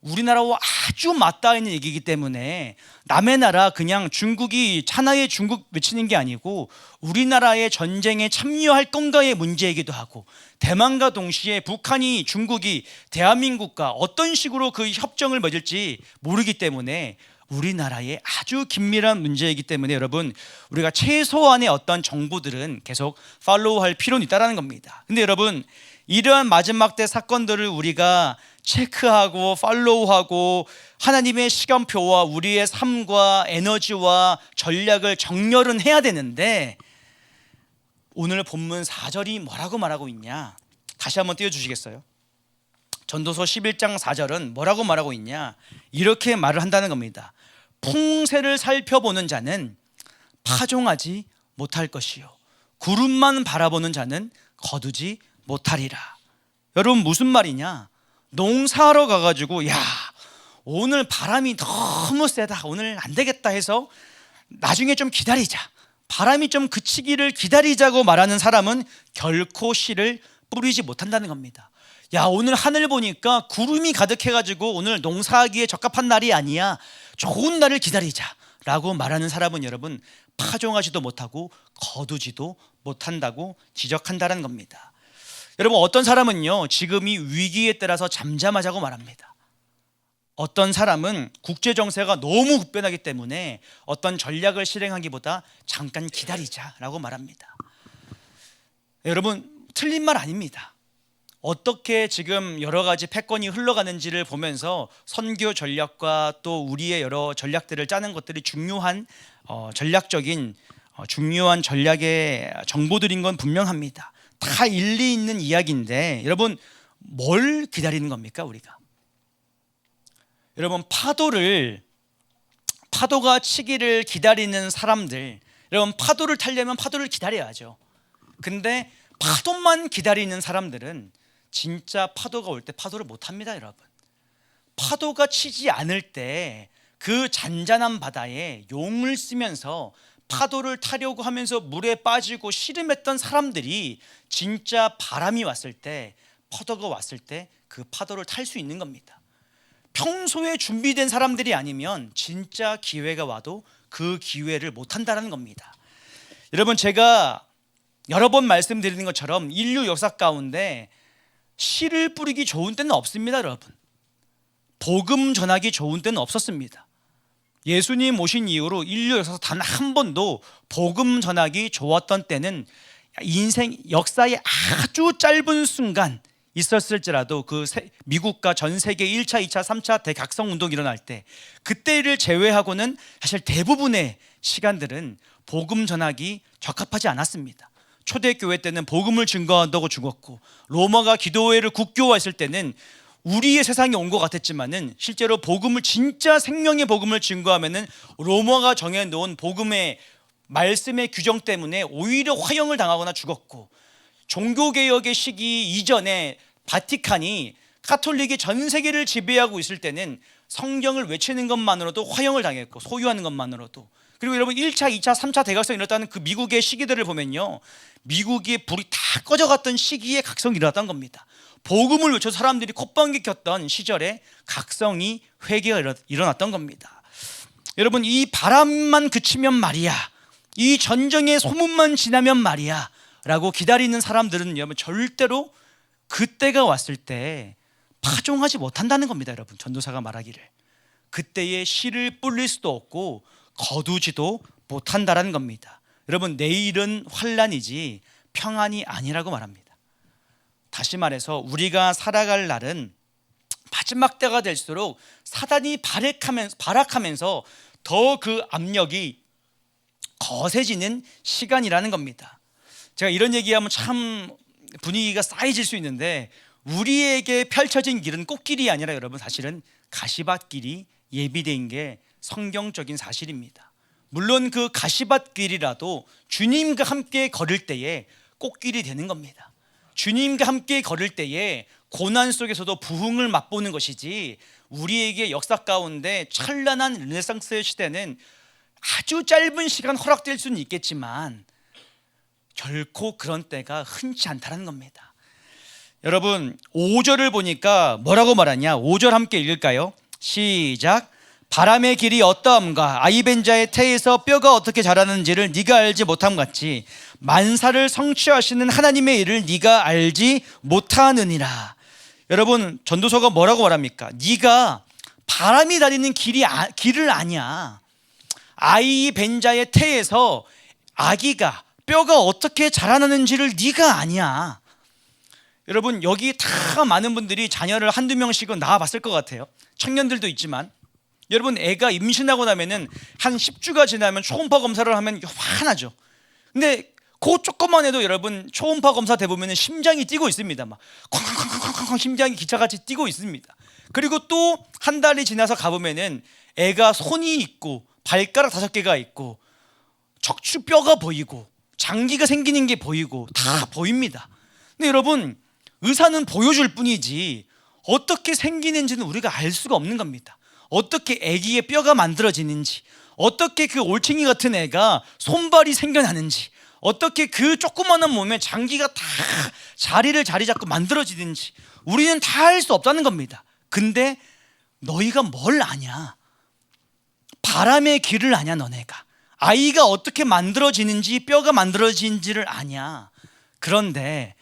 우리나라와 아주 맞닿아 있는 얘기이기 때문에 남의 나라, 그냥 중국이 하나의 중국 외치는 게 아니고 우리나라의 전쟁에 참여할 건가의 문제이기도 하고, 대만과 동시에 북한이, 중국이 대한민국과 어떤 식으로 그 협정을 맺을지 모르기 때문에 우리나라의 아주 긴밀한 문제이기 때문에 여러분, 우리가 최소한의 어떤 정보들은 계속 팔로우할 필요는 있다는 겁니다. 근데 여러분, 이러한 마지막 때 사건들을 우리가 체크하고 팔로우하고 하나님의 시간표와 우리의 삶과 에너지와 전략을 정렬은 해야 되는데, 오늘 본문 4절이 뭐라고 말하고 있냐? 다시 한번 띄워주시겠어요? 전도서 11장 4절은 뭐라고 말하고 있냐? 이렇게 말을 한다는 겁니다. 풍세를 살펴보는 자는 파종하지 못할 것이요, 구름만 바라보는 자는 거두지 못하리라. 여러분, 무슨 말이냐? 농사하러 가가지고 야 오늘 바람이 너무 세다, 오늘 안 되겠다 해서 나중에 좀 기다리자, 바람이 좀 그치기를 기다리자고 말하는 사람은 결코 씨를 뿌리지 못한다는 겁니다. 야 오늘 하늘 보니까 구름이 가득해가지고 오늘 농사하기에 적합한 날이 아니야, 좋은 날을 기다리자 라고 말하는 사람은 여러분 파종하지도 못하고 거두지도 못한다고 지적한다는 겁니다. 여러분 어떤 사람은요 지금이 위기에 따라서 잠잠하자고 말합니다. 어떤 사람은 국제 정세가 너무 급변하기 때문에 어떤 전략을 실행하기보다 잠깐 기다리자라고 말합니다. 여러분 틀린 말 아닙니다. 어떻게 지금 여러 가지 패권이 흘러가는지를 보면서 선교 전략과 또 우리의 여러 전략들을 짜는 것들이 중요한 전략적인 중요한 전략의 정보들인 건 분명합니다. 다 일리 있는 이야기인데 여러분 뭘 기다리는 겁니까 우리가? 여러분 파도가 치기를 기다리는 사람들, 여러분 파도를 타려면 파도를 기다려야죠. 근데 파도만 기다리는 사람들은 진짜 파도가 올 때 파도를 못 합니다. 여러분 파도가 치지 않을 때 그 잔잔한 바다에 용을 쓰면서 파도를 타려고 하면서 물에 빠지고 씨름했던 사람들이 진짜 바람이 왔을 때, 파도가 왔을 때 그 파도를 탈 수 있는 겁니다. 평소에 준비된 사람들이 아니면 진짜 기회가 와도 그 기회를 못 한다는 겁니다. 여러분 제가 여러 번 말씀드리는 것처럼 인류 역사 가운데 씨를 뿌리기 좋은 때는 없습니다. 여러분 복음 전하기 좋은 때는 없었습니다. 예수님 오신 이후로 인류 역사에서 단 한 번도 복음 전하기 좋았던 때는 인생 역사의 아주 짧은 순간 있었을지라도 그 미국과 전 세계 1차, 2차, 3차 대각성 운동이 일어날 때 그때를 제외하고는 사실 대부분의 시간들은 복음 전하기 적합하지 않았습니다. 초대교회 때는 복음을 증거한다고 죽었고, 로마가 기도회를 국교화했을 때는 우리의 세상에 온 것 같았지만은 실제로 복음을 진짜 생명의 복음을 증거하면은 로마가 정해놓은 복음의 말씀의 규정 때문에 오히려 화형을 당하거나 죽었고, 종교개혁의 시기 이전에 바티칸이 카톨릭이 전 세계를 지배하고 있을 때는 성경을 외치는 것만으로도 화형을 당했고, 소유하는 것만으로도. 그리고 여러분 1차, 2차, 3차 대각성이 일어났다는 그 미국의 시기들을 보면요, 미국의 불이 다 꺼져갔던 시기에 각성이 일어났던 겁니다. 복음을 외쳐 사람들이 콧방귀 켰던 시절에 각성이, 회개가 일어났던 겁니다. 여러분 이 바람만 그치면 말이야, 이 전쟁의 소문만 지나면 말이야 라고 기다리는 사람들은 여러분 절대로 그때가 왔을 때 파종하지 못한다는 겁니다. 여러분 전도사가 말하기를 그때의 씨를 뿌릴 수도 없고 거두지도 못한다는 겁니다. 여러분 내일은 환난이지 평안이 아니라고 말합니다. 다시 말해서 우리가 살아갈 날은 마지막 때가 될수록 사단이 발악하면서 더 그 압력이 거세지는 시간이라는 겁니다. 제가 이런 얘기하면 참 분위기가 싸해질 수 있는데, 우리에게 펼쳐진 길은 꽃길이 아니라 여러분 사실은 가시밭길이 예비된 게 성경적인 사실입니다. 물론 그 가시밭길이라도 주님과 함께 걸을 때에 꽃길이 되는 겁니다. 주님과 함께 걸을 때에 고난 속에서도 부흥을 맛보는 것이지, 우리에게 역사 가운데 찬란한 르네상스의 시대는 아주 짧은 시간 허락될 수는 있겠지만 결코 그런 때가 흔치 않다는 겁니다. 여러분 5절을 보니까 뭐라고 말하냐, 5절 함께 읽을까요? 시작. 바람의 길이 어떠함과 아이벤자의 태에서 뼈가 어떻게 자라는지를 네가 알지 못함 같이 만사를 성취하시는 하나님의 일을 네가 알지 못하느니라. 여러분 전도서가 뭐라고 말합니까? 네가 바람이 다니는 길을 아냐. 아이벤자의 태에서 아기가 뼈가 어떻게 자라나는지를 네가 아냐. 여러분 여기 다 많은 분들이 자녀를 한두 명씩은 낳아봤을 것 같아요. 청년들도 있지만 여러분 애가 임신하고 나면은 한 10주가 지나면 초음파 검사를 하면 화나죠. 근데 그 조금만 해도 여러분 초음파 검사 대보면 심장이 뛰고 있습니다. 막 쾅쾅쾅쾅쾅 심장이 기차같이 뛰고 있습니다. 그리고 또 한 달이 지나서 가보면은 애가 손이 있고 발가락 5개가 있고 척추뼈가 보이고 장기가 생기는 게 보이고 다 보입니다. 근데 여러분 의사는 보여줄 뿐이지 어떻게 생기는지는 우리가 알 수가 없는 겁니다. 어떻게 아기의 뼈가 만들어지는지, 어떻게 그 올챙이 같은 애가 손발이 생겨나는지, 어떻게 그 조그마한 몸에 장기가 다 자리 잡고 만들어지는지 우리는 다 알 수 없다는 겁니다. 근데 너희가 뭘 아냐? 바람의 길을 아냐? 너네가 아이가 어떻게 만들어지는지, 뼈가 만들어지는지를 아냐? 그런데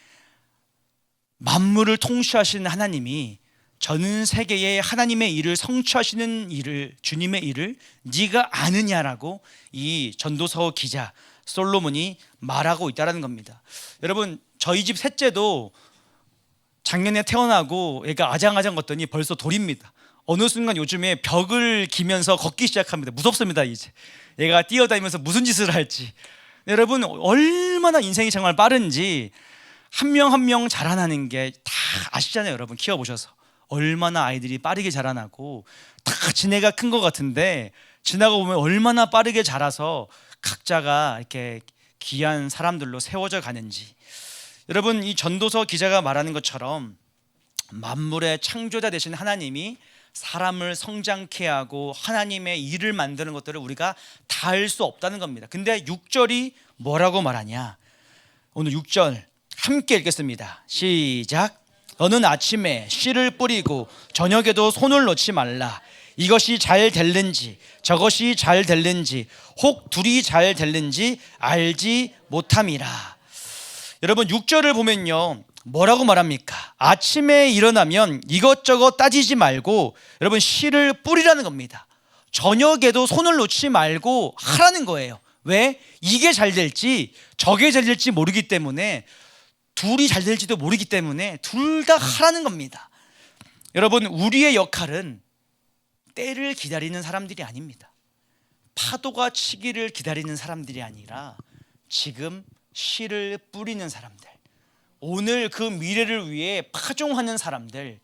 만물을 통치하시는 하나님이 전 세계의 하나님의 일을 성취하시는 일을, 주님의 일을 네가 아느냐라고 이 전도서 기자 솔로몬이 말하고 있다는 겁니다. 여러분, 저희 집 셋째도 작년에 태어나고 얘가 아장아장 걷더니 벌써 돌입니다. 어느 순간 요즘에 벽을 기면서 걷기 시작합니다. 무섭습니다. 이제 얘가 뛰어다니면서 무슨 짓을 할지. 여러분, 얼마나 인생이 정말 빠른지 한 명 한 명 자라나는 게 다 아시잖아요. 여러분, 키워보셔서 얼마나 아이들이 빠르게 자라나고 다 지네가 큰 것 같은데 지나가 보면 얼마나 빠르게 자라서 각자가 이렇게 귀한 사람들로 세워져 가는지. 여러분, 이 전도서 기자가 말하는 것처럼 만물의 창조자 되신 하나님이 사람을 성장케 하고 하나님의 일을 만드는 것들을 우리가 다 알 수 없다는 겁니다. 근데 6절이 뭐라고 말하냐? 오늘 6절 함께 읽겠습니다. 시작. 너는 아침에 씨를 뿌리고 저녁에도 손을 놓지 말라. 이것이 잘 될는지 저것이 잘 될는지 혹 둘이 잘 될는지 알지 못함이라. 여러분, 6절을 보면요, 뭐라고 말합니까? 아침에 일어나면 이것저것 따지지 말고 여러분 씨를 뿌리라는 겁니다. 저녁에도 손을 놓지 말고 하라는 거예요. 왜? 이게 잘 될지 저게 잘 될지 모르기 때문에, 둘이 잘 될지도 모르기 때문에 둘 다 하라는 겁니다. 여러분, 우리의 역할은 때를 기다리는 사람들이 아닙니다. 파도가 치기를 기다리는 사람들이 아니라 지금 씨를 뿌리는 사람들, 오늘 그 미래를 위해 파종하는 사람들,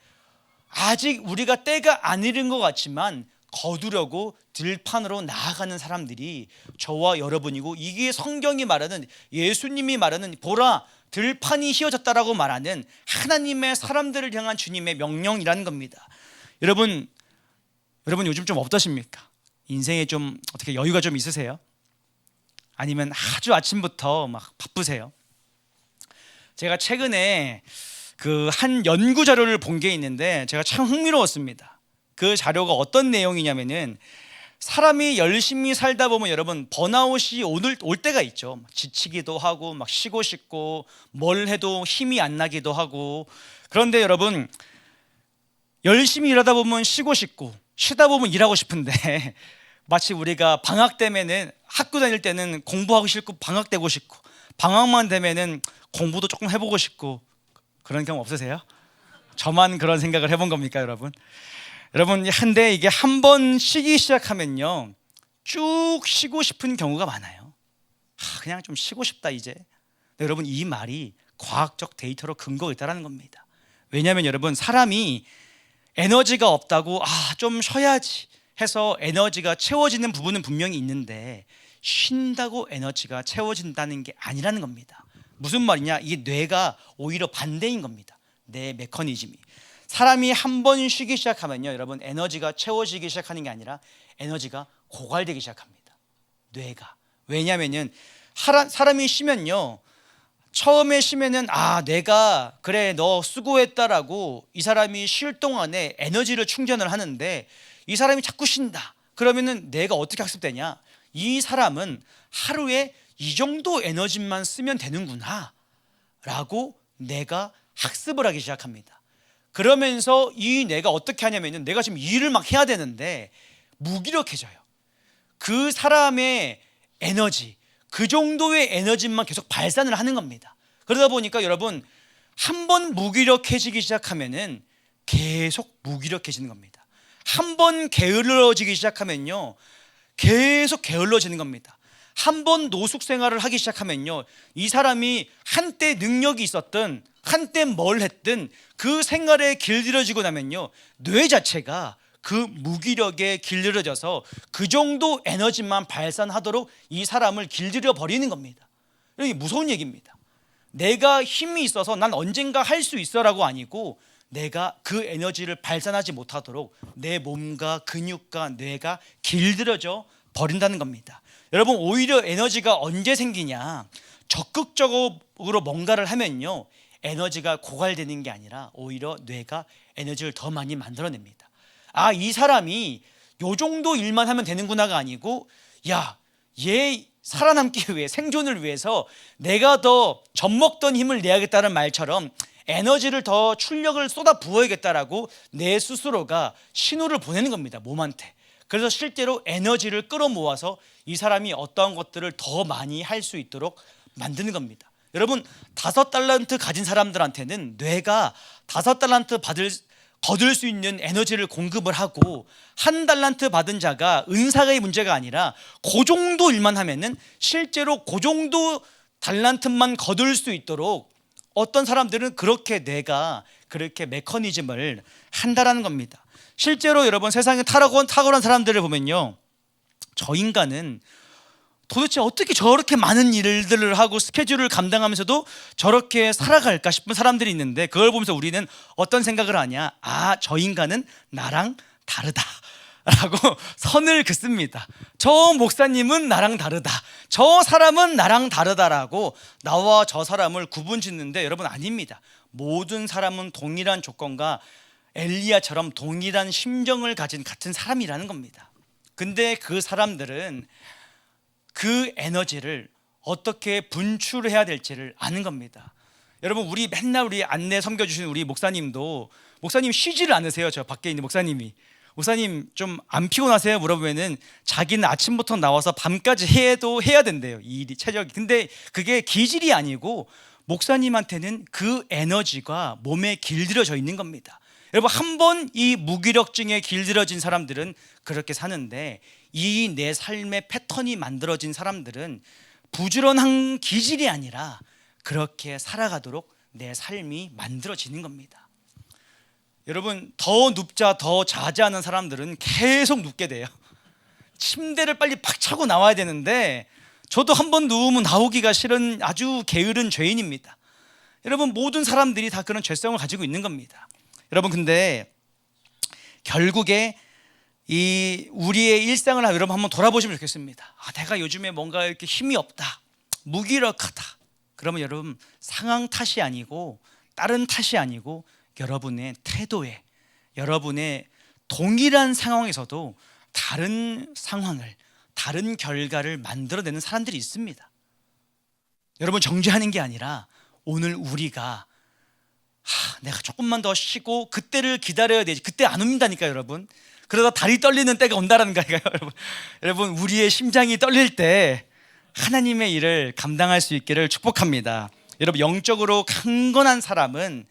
아직 우리가 때가 안 이른 것 같지만 거두려고 들판으로 나아가는 사람들이 저와 여러분이고, 이게 성경이 말하는, 예수님이 말하는 보라 들판이 휘어졌다라고 말하는 하나님의 사람들을 향한 주님의 명령이라는 겁니다. 여러분 요즘 좀 어떠십니까? 인생에 좀 어떻게 여유가 좀 있으세요? 아니면 아주 아침부터 막 바쁘세요? 제가 최근에 그 한 연구 자료를 본 게 있는데 제가 참 흥미로웠습니다. 그 자료가 어떤 내용이냐면은, 사람이 열심히 살다 보면 여러분 번아웃이 올 때가 있죠. 지치기도 하고 막 쉬고 싶고 뭘 해도 힘이 안 나기도 하고. 그런데 여러분, 열심히 일하다 보면 쉬고 싶고 쉬다 보면 일하고 싶은데 마치 우리가 방학 되면은, 학교 다닐 때는 공부하고 싫고 방학 되고 싶고, 방학만 되면은 공부도 조금 해보고 싶고, 그런 경험 없으세요? 저만 그런 생각을 해본 겁니까, 여러분? 여러분, 한데 이게 한 번 쉬기 시작하면요 쭉 쉬고 싶은 경우가 많아요. 그냥 좀 쉬고 싶다 이제. 여러분, 이 말이 과학적 데이터로 근거가 있다는 겁니다. 왜냐하면 여러분, 사람이 에너지가 없다고 좀 쉬어야지 해서 에너지가 채워지는 부분은 분명히 있는데, 쉰다고 에너지가 채워진다는 게 아니라는 겁니다. 무슨 말이냐? 이게 뇌가 오히려 반대인 겁니다. 뇌 메커니즘이. 사람이 한 번 쉬기 시작하면요 여러분, 에너지가 채워지기 시작하는 게 아니라 에너지가 고갈되기 시작합니다. 뇌가. 왜냐하면은 사람이 쉬면요, 처음에 쉬면은 내가 그래 너 수고했다라고 이 사람이 쉴 동안에 에너지를 충전을 하는데, 이 사람이 자꾸 쉰다 그러면은 뇌가 어떻게 학습되냐? 이 사람은 하루에 이 정도 에너지만 쓰면 되는구나 라고 뇌가 학습을 하기 시작합니다. 그러면서 이 뇌가 어떻게 하냐면은, 내가 지금 일을 막 해야 되는데 무기력해져요. 그 사람의 에너지, 그 정도의 에너지만 계속 발산을 하는 겁니다. 그러다 보니까 여러분, 한 번 무기력해지기 시작하면은 계속 무기력해지는 겁니다. 한 번 게을러지기 시작하면요 계속 게을러지는 겁니다. 한 번 노숙 생활을 하기 시작하면요, 이 사람이 한때 능력이 있었던, 한때 뭘 했든 그 생활에 길들여지고 나면요 뇌 자체가 그 무기력에 길들여져서 그 정도 에너지만 발산하도록 이 사람을 길들여 버리는 겁니다. 이게 무서운 얘기입니다. 내가 힘이 있어서 난 언젠가 할 수 있어라고 아니고, 내가 그 에너지를 발산하지 못하도록 내 몸과 근육과 뇌가 길들여져 버린다는 겁니다. 여러분, 오히려 에너지가 언제 생기냐? 적극적으로 뭔가를 하면요, 에너지가 고갈되는 게 아니라 오히려 뇌가 에너지를 더 많이 만들어냅니다. 아, 이 사람이 요 정도 일만 하면 되는구나가 아니고, 야, 얘 살아남기 위해, 생존을 위해서 내가 더 젖먹던 힘을 내야겠다는 말처럼 에너지를 더 출력을 쏟아 부어야겠다라고 내 스스로가 신호를 보내는 겁니다, 몸한테. 그래서 실제로 에너지를 끌어모아서 이 사람이 어떠한 것들을 더 많이 할 수 있도록 만드는 겁니다. 여러분, 5달란트 가진 사람들한테는 뇌가 5달란트 거둘 수 있는 에너지를 공급을 하고, 1달란트 받은 자가 은사의 문제가 아니라 그 정도 일만 하면은 실제로 그 정도 달란트만 거둘 수 있도록 어떤 사람들은 그렇게 뇌가 그렇게 메커니즘을 한다라는 겁니다. 실제로 여러분, 세상에 탁월한 사람들을 보면요, 저 인간은 도대체 어떻게 저렇게 많은 일들을 하고 스케줄을 감당하면서도 저렇게 살아갈까 싶은 사람들이 있는데, 그걸 보면서 우리는 어떤 생각을 하냐? 아, 저 인간은 나랑 다르다 라고 선을 긋습니다. 저 목사님은 나랑 다르다, 저 사람은 나랑 다르다라고 나와 저 사람을 구분 짓는데, 여러분, 아닙니다. 모든 사람은 동일한 조건과 엘리야처럼 동일한 심정을 가진 같은 사람이라는 겁니다. 근데 그 사람들은 그 에너지를 어떻게 분출해야 될지를 아는 겁니다. 여러분, 우리 맨날 우리 안내 섬겨주시는 우리 목사님도, 목사님 쉬지를 않으세요. 저 밖에 있는 목사님이, 목사님 좀 안 피곤하세요? 물어보면은 자기는 아침부터 나와서 밤까지 해도 해야 된대요, 이 일이 체력이. 근데 그게 기질이 아니고 목사님한테는 그 에너지가 몸에 길들여져 있는 겁니다. 여러분, 한번 이 무기력증에 길들여진 사람들은 그렇게 사는데, 이 내 삶의 패턴이 만들어진 사람들은 부지런한 기질이 아니라 그렇게 살아가도록 내 삶이 만들어지는 겁니다. 여러분, 더 눕자 더 자자하는 사람들은 계속 눕게 돼요. 침대를 빨리 팍 차고 나와야 되는데, 저도 한번 누우면 나오기가 싫은 아주 게으른 죄인입니다. 여러분, 모든 사람들이 다 그런 죄성을 가지고 있는 겁니다. 여러분, 근데 결국에 이 우리의 일상을 여러분 한번 돌아보시면 좋겠습니다. 아, 내가 요즘에 뭔가 이렇게 힘이 없다, 무기력하다. 그러면 여러분, 상황 탓이 아니고 다른 탓이 아니고 여러분의 태도에, 여러분의 동일한 상황에서도 다른 상황을, 다른 결과를 만들어내는 사람들이 있습니다. 여러분, 정죄하는 게 아니라 오늘 우리가 내가 조금만 더 쉬고 그때를 기다려야 되지, 그때 안 옵니다니까 여러분. 그러다 다리 떨리는 때가 온다라는 거예요. 여러분, 우리의 심장이 떨릴 때 하나님의 일을 감당할 수 있기를 축복합니다. 여러분, 영적으로 강건한 사람은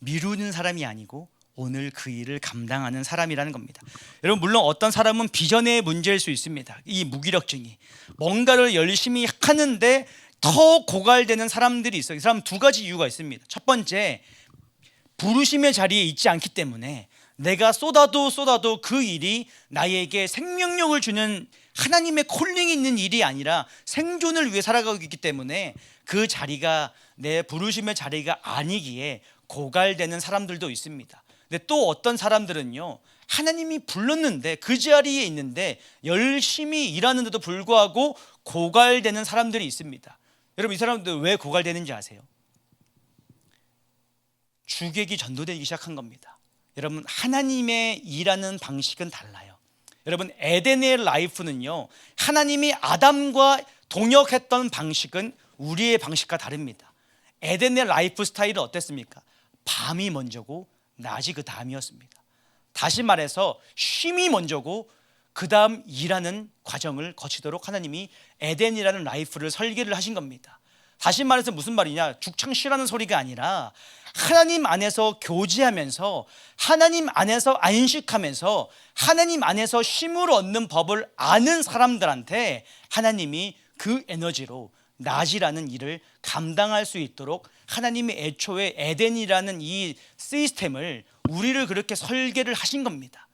미루는 사람이 아니고 오늘 그 일을 감당하는 사람이라는 겁니다. 여러분, 물론 어떤 사람은 비전의 문제일 수 있습니다. 이 무기력증이 뭔가를 열심히 하는데 더 고갈되는 사람들이 있어요. 이 사람 두 가지 이유가 있습니다. 첫 번째, 부르심의 자리에 있지 않기 때문에 내가 쏟아도 그 일이 나에게 생명력을 주는 하나님의 콜링이 있는 일이 아니라 생존을 위해 살아가고 있기 때문에 그 자리가 내 부르심의 자리가 아니기에 고갈되는 사람들도 있습니다. 근데 또 어떤 사람들은요, 하나님이 불렀는데 그 자리에 있는데 열심히 일하는데도 불구하고 고갈되는 사람들이 있습니다. 여러분, 이 사람들 왜 고갈되는지 아세요? 주객이 전도되기 시작한 겁니다. 여러분, 하나님의 일하는 방식은 달라요. 여러분, 에덴의 라이프는요, 하나님이 아담과 동역했던 방식은 우리의 방식과 다릅니다. 에덴의 라이프 스타일은 어땠습니까? 밤이 먼저고 낮이 그 다음이었습니다. 다시 말해서 쉼이 먼저고 그 다음 일하는 과정을 거치도록 하나님이 에덴이라는 라이프를 설계를 하신 겁니다. 다시 말해서 무슨 말이냐, 죽창 쉬라는 소리가 아니라 하나님 안에서 교제하면서, 하나님 안에서 안식하면서, 하나님 안에서 쉼을 얻는 법을 아는 사람들한테 하나님이 그 에너지로 낮이라는 일을 감당할 수 있도록 하나님이 애초에 에덴이라는 이 시스템을, 우리를 그렇게 설계를 하신 겁니다.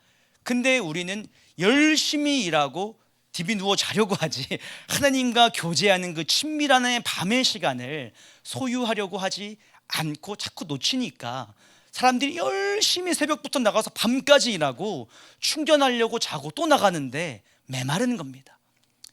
근데 우리는 열심히 일하고 디비 누워 자려고 하지, 하나님과 교제하는 그 친밀한 밤의 시간을 소유하려고 하지 않고 자꾸 놓치니까 사람들이 열심히 새벽부터 나가서 밤까지 일하고 충전하려고 자고 또 나가는데 메마르는 겁니다.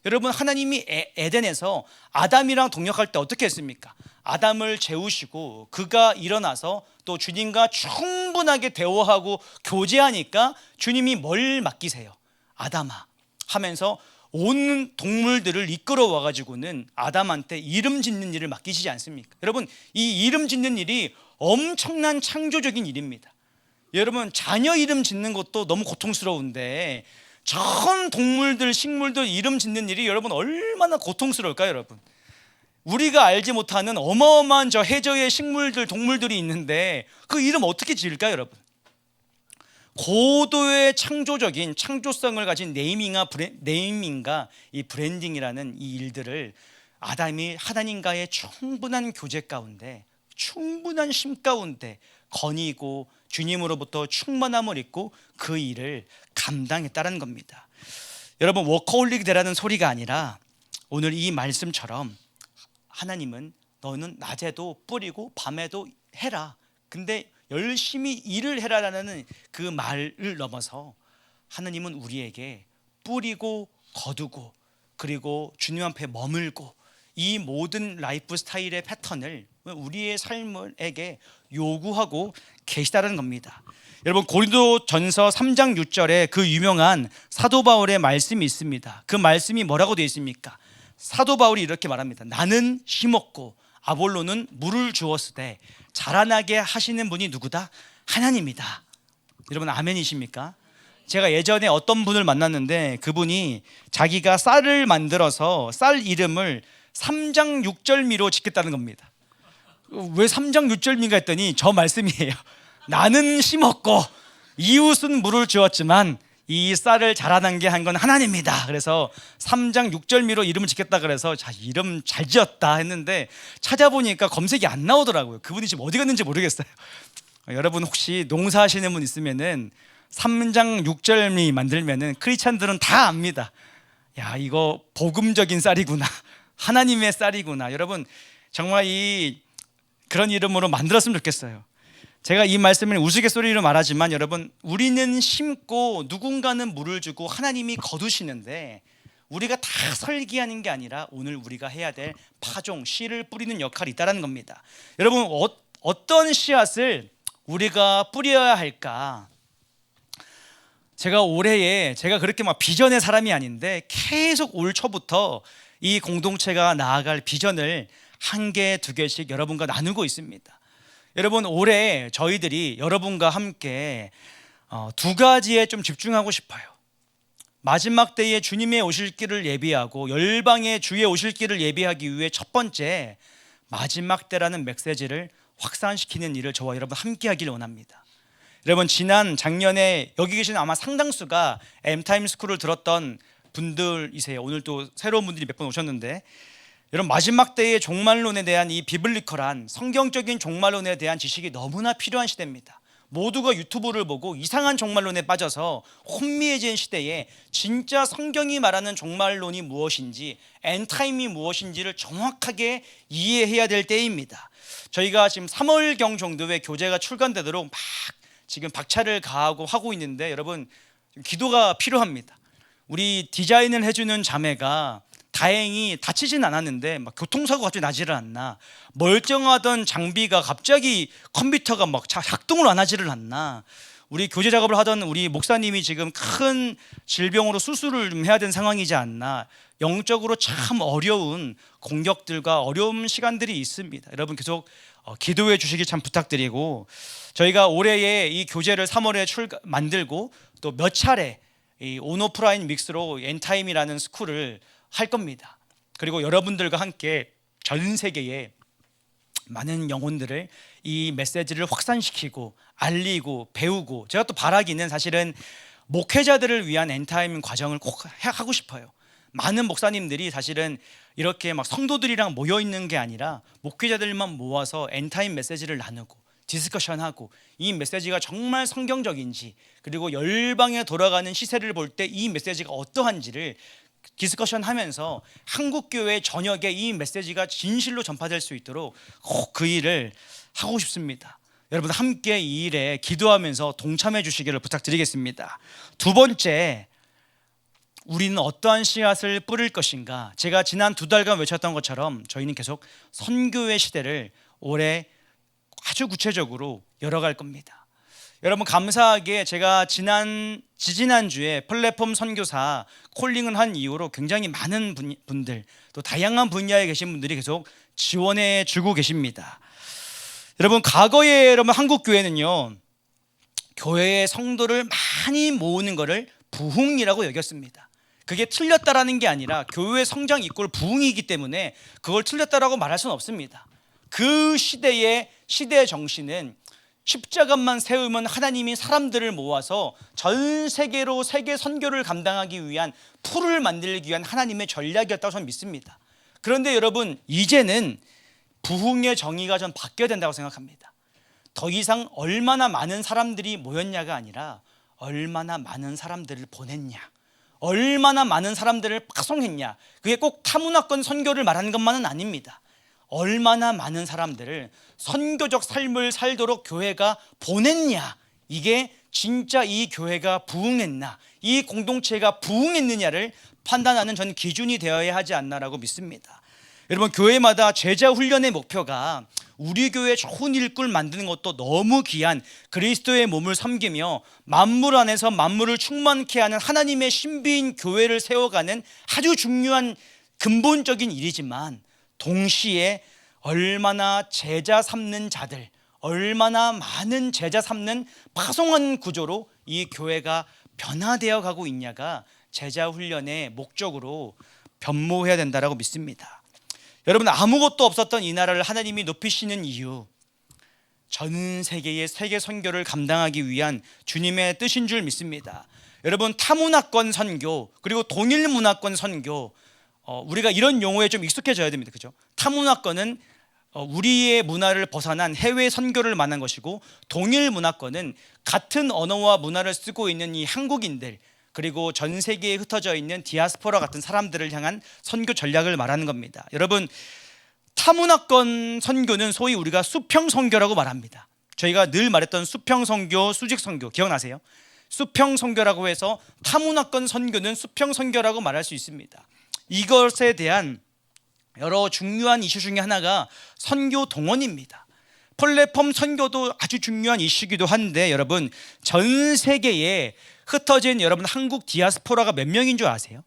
여러분, 하나님이 에덴에서 아담이랑 동역할 때 어떻게 했습니까? 아담을 재우시고 그가 일어나서 또 주님과 충분하게 대화하고 교제하니까 주님이 뭘 맡기세요? 아담아 하면서 온 동물들을 이끌어와 가지고는 아담한테 이름 짓는 일을 맡기시지 않습니까? 여러분, 이 이름 짓는 일이 엄청난 창조적인 일입니다. 여러분, 자녀 이름 짓는 것도 너무 고통스러운데 전 동물들, 식물들 이름 짓는 일이 여러분 얼마나 고통스러울까요? 여러분, 우리가 알지 못하는 어마어마한 저 해저의 식물들, 동물들이 있는데 그 이름 어떻게 지을까요? 여러분, 고도의 창조적인 창조성을 가진 네이밍과 이 브랜딩이라는 이 일들을 아담이 하나님과의 충분한 교제 가운데, 충분한 심 가운데 거니고 주님으로부터 충만함을 입고 그 일을 감당했다는 겁니다. 여러분, 워커홀릭 되라는 소리가 아니라 오늘 이 말씀처럼 하나님은 너는 낮에도 뿌리고 밤에도 해라, 근데 열심히 일을 해라라는 그 말을 넘어서 하나님은 우리에게 뿌리고 거두고 그리고 주님 앞에 머물고 이 모든 라이프 스타일의 패턴을 우리의 삶에게 요구하고 계시다는 겁니다. 여러분, 고린도전서 3장 6절에 그 유명한 사도 바울의 말씀이 있습니다. 그 말씀이 뭐라고 되어 있습니까? 사도 바울이 이렇게 말합니다. 나는 심었고 아볼로는 물을 주었으되 자라나게 하시는 분이 누구다? 하나님이다. 여러분, 아멘이십니까? 제가 예전에 어떤 분을 만났는데 그분이 자기가 쌀을 만들어서 쌀 이름을 3장 6절미로 짓겠다는 겁니다. 왜 3장 6절미인가 했더니 저 말씀이에요. 나는 심었고 이웃은 물을 주었지만 이 쌀을 자라나게 한 건 하나님입니다. 그래서 3장 6절미로 이름을 짓겠다 그래서 자, 이름 잘 지었다 했는데 찾아보니까 검색이 안 나오더라고요. 그분이 지금 어디 갔는지 모르겠어요. 여러분, 혹시 농사하시는 분 있으면은 3장 6절미 만들면은 크리스찬들은 다 압니다. 야, 이거 복음적인 쌀이구나, 하나님의 쌀이구나. 여러분, 정말 그런 이름으로 만들었으면 좋겠어요. 제가 이 말씀을 우스갯소리로 말하지만 여러분, 우리는 심고 누군가는 물을 주고 하나님이 거두시는데 우리가 다 설계하는 게 아니라 오늘 우리가 해야 될 파종, 씨를 뿌리는 역할이 있다는 겁니다. 여러분, 어떤 씨앗을 우리가 뿌려야 할까? 제가 올해에 제가 그렇게 막 비전의 사람이 아닌데 계속 올 초부터 이 공동체가 나아갈 비전을 한 개, 두 개씩 여러분과 나누고 있습니다. 여러분, 올해 저희들이 여러분과 함께 두 가지에 좀 집중하고 싶어요. 마지막 때에 주님의 오실 길을 예비하고 열방의 주의 오실 길을 예비하기 위해 첫 번째, 마지막 때라는 메시지를 확산시키는 일을 저와 여러분 함께 하기를 원합니다. 여러분, 작년에 여기 계신 아마 상당수가 M타임 스쿨을 들었던 분들이세요. 오늘 또 새로운 분들이 몇 분 오셨는데, 여러분, 마지막 때의 종말론에 대한 이 비블리컬한 성경적인 종말론에 대한 지식이 너무나 필요한 시대입니다. 모두가 유튜브를 보고 이상한 종말론에 빠져서 혼미해진 시대에 진짜 성경이 말하는 종말론이 무엇인지, 엔타임이 무엇인지를 정확하게 이해해야 될 때입니다. 저희가 지금 3월경 정도의 교재가 출간되도록 막 지금 박차를 가하고 하고 있는데 여러분, 기도가 필요합니다. 우리 디자인을 해주는 자매가 다행히 다치진 않았는데 막 교통사고 갑자기 나지를 않나, 멀쩡하던 장비가 갑자기 컴퓨터가 막 작동을 안 하지를 않나, 우리 교재 작업을 하던 우리 목사님이 지금 큰 질병으로 수술을 좀 해야 되는 상황이지 않나, 영적으로 참 어려운 공격들과 어려운 시간들이 있습니다. 여러분, 계속 기도해 주시기 참 부탁드리고, 저희가 올해에 이 교재를 3월에 만들고 또 몇 차례 이 온오프라인 믹스로 엔타임이라는 스쿨을 할 겁니다. 그리고 여러분들과 함께 전 세계에 많은 영혼들을 이 메시지를 확산시키고 알리고 배우고, 제가 또 바라기는 사실은 목회자들을 위한 엔타임 과정을 꼭 하고 싶어요. 많은 목사님들이 사실은 이렇게 막 성도들이랑 모여 있는 게 아니라 목회자들만 모아서 엔타임 메시지를 나누고 디스커션하고 이 메시지가 정말 성경적인지, 그리고 열방에 돌아가는 시세를 볼 때 이 메시지가 어떠한지를 디스커션하면서 한국교회 전역에 이 메시지가 진실로 전파될 수 있도록 꼭 그 일을 하고 싶습니다. 여러분 함께 이 일에 기도하면서 동참해 주시기를 부탁드리겠습니다. 두 번째, 우리는 어떠한 씨앗을 뿌릴 것인가? 제가 지난 2달간 외쳤던 것처럼 저희는 계속 선교의 시대를 올해 아주 구체적으로 열어갈 겁니다. 여러분 감사하게 제가 지지난주에 플랫폼 선교사 콜링을 한 이후로 굉장히 많은 분들, 또 다양한 분야에 계신 분들이 계속 지원해 주고 계십니다. 여러분 과거에 여러분 한국 교회는요, 교회의 성도를 많이 모으는 것을 부흥이라고 여겼습니다. 그게 틀렸다라는 게 아니라 교회 성장 이꼴 부흥이기 때문에 그걸 틀렸다라고 말할 수는 없습니다. 그 시대의 정신은 십자가만 세우면 하나님이 사람들을 모아서 전 세계로 세계 선교를 감당하기 위한 풀을 만들기 위한 하나님의 전략이었다고 저는 믿습니다. 그런데 여러분 이제는 부흥의 정의가 좀 바뀌어야 된다고 생각합니다. 더 이상 얼마나 많은 사람들이 모였냐가 아니라 얼마나 많은 사람들을 보냈냐, 얼마나 많은 사람들을 파송했냐, 그게 꼭 타문화권 선교를 말하는 것만은 아닙니다. 얼마나 많은 사람들을 선교적 삶을 살도록 교회가 보냈냐, 이게 진짜 이 교회가 부흥했나, 이 공동체가 부흥했느냐를 판단하는 전 기준이 되어야 하지 않나라고 믿습니다. 여러분 교회마다 제자 훈련의 목표가 우리 교회 좋은 일꾼 만드는 것도 너무 귀한 그리스도의 몸을 섬기며 만물 안에서 만물을 충만케 하는 하나님의 신비인 교회를 세워가는 아주 중요한 근본적인 일이지만, 동시에 얼마나 제자 삼는 자들, 얼마나 많은 제자 삼는 파송한 구조로 이 교회가 변화되어 가고 있냐가 제자 훈련의 목적으로 변모해야 된다고 믿습니다. 여러분 아무것도 없었던 이 나라를 하나님이 높이시는 이유, 전 세계의 세계 선교를 감당하기 위한 주님의 뜻인 줄 믿습니다. 여러분 타문화권 선교 그리고 동일 문화권 선교, 우리가 이런 용어에 좀 익숙해져야 됩니다. 그죠? 타문화권은 우리의 문화를 벗어난 해외 선교를 말하는 것이고, 동일 문화권은 같은 언어와 문화를 쓰고 있는 이 한국인들, 그리고 전 세계에 흩어져 있는 디아스포라 같은 사람들을 향한 선교 전략을 말하는 겁니다. 여러분 타문화권 선교는 소위 우리가 수평 선교라고 말합니다. 저희가 늘 말했던 수평 선교, 수직 선교 기억나세요? 수평 선교라고 해서 타문화권 선교는 수평 선교라고 말할 수 있습니다. 이것에 대한 여러 중요한 이슈 중에 하나가 선교 동원입니다. 플랫폼 선교도 아주 중요한 이슈이기도 한데, 여러분 전 세계에 흩어진 여러분 한국 디아스포라가 몇 명인 줄 아세요?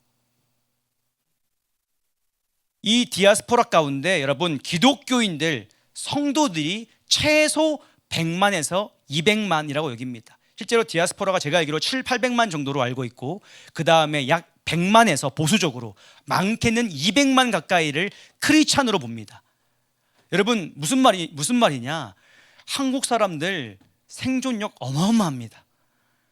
이 디아스포라 가운데 여러분 기독교인들, 성도들이 최소 100만에서 200만이라고 여깁니다. 실제로 디아스포라가 제가 알기로 7, 800만 정도로 알고 있고, 그 다음에 약 100만에서 보수적으로 많게는 200만 가까이를 크리스찬으로 봅니다. 여러분 무슨 말이냐? 한국 사람들 생존력 어마어마합니다.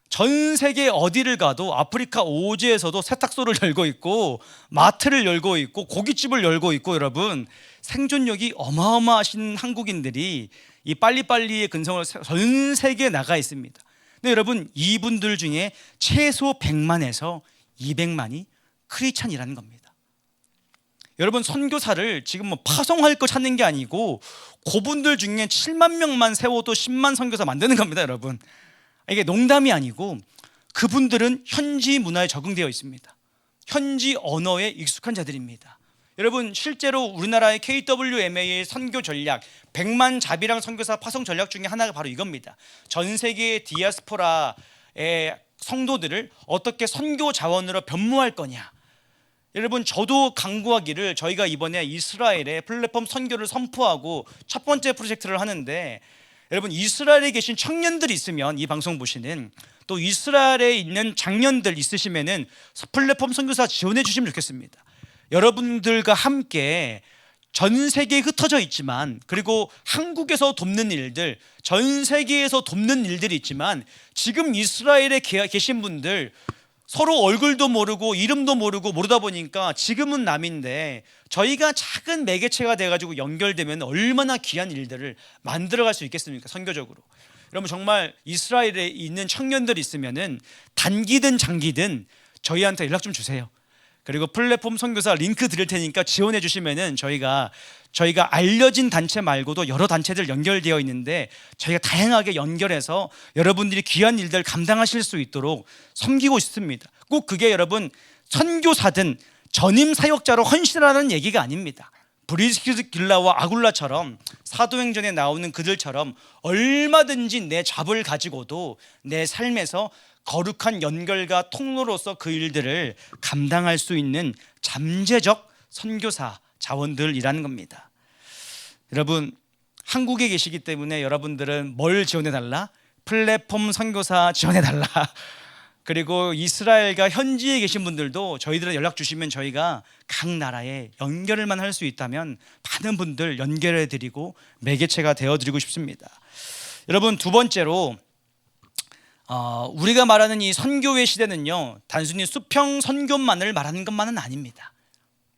전 세계 어디를 가도 아프리카 오지에서도 세탁소를 열고 있고 마트를 열고 있고 고깃집을 열고 있고, 여러분 생존력이 어마어마하신 한국인들이 이 빨리빨리의 근성을 전 세계에 나가 있습니다. 근데 여러분 이분들 중에 최소 100만에서 200만이 크리스찬이라는 겁니다. 여러분 선교사를 지금 뭐 파송할 거 찾는 게 아니고 그분들 중에 7만 명만 세워도 10만 선교사 만드는 겁니다. 여러분 이게 농담이 아니고 그분들은 현지 문화에 적응되어 있습니다. 현지 언어에 익숙한 자들입니다. 여러분 실제로 우리나라의 KWMA의 선교 전략 100만 자비랑 선교사 파송 전략 중에 하나가 바로 이겁니다. 전 세계의 디아스포라의 성도들을 어떻게 선교 자원으로 변모할 거냐. 여러분 저도 강구하기를, 저희가 이번에 이스라엘에 플랫폼 선교를 선포하고 첫 번째 프로젝트를 하는데, 여러분 이스라엘에 계신 청년들이 있으면 이 방송 보시는, 또 이스라엘에 있는 장년들 있으시면은 플랫폼 선교사 지원해 주시면 좋겠습니다. 여러분들과 함께 전 세계에 흩어져 있지만, 그리고 한국에서 돕는 일들, 전 세계에서 돕는 일들이 있지만, 지금 이스라엘에 계신 분들 서로 얼굴도 모르고 이름도 모르고 모르다 보니까 지금은 남인데, 저희가 작은 매개체가 돼가지고 연결되면 얼마나 귀한 일들을 만들어갈 수 있겠습니까? 선교적으로. 여러분 정말 이스라엘에 있는 청년들 있으면은 단기든 장기든 저희한테 연락 좀 주세요. 그리고 플랫폼 선교사 링크 드릴 테니까 지원해 주시면은 저희가 알려진 단체 말고도 여러 단체들 연결되어 있는데 저희가 다양하게 연결해서 여러분들이 귀한 일들 감당하실 수 있도록 섬기고 싶습니다. 꼭 그게 여러분 선교사든 전임 사역자로 헌신하라는 얘기가 아닙니다. 브리스길라와 아굴라처럼 사도행전에 나오는 그들처럼 얼마든지 내 잡을 가지고도 내 삶에서 거룩한 연결과 통로로서 그 일들을 감당할 수 있는 잠재적 선교사 자원들이라는 겁니다. 여러분 한국에 계시기 때문에 여러분들은 뭘 지원해달라? 플랫폼 선교사 지원해달라. 그리고 이스라엘과 현지에 계신 분들도 저희들은 연락 주시면 저희가 각 나라에 연결만 할 수 있다면 많은 분들 연결해 드리고 매개체가 되어 드리고 싶습니다. 여러분 두 번째로 우리가 말하는 이 선교의 시대는요 단순히 수평 선교만을 말하는 것만은 아닙니다.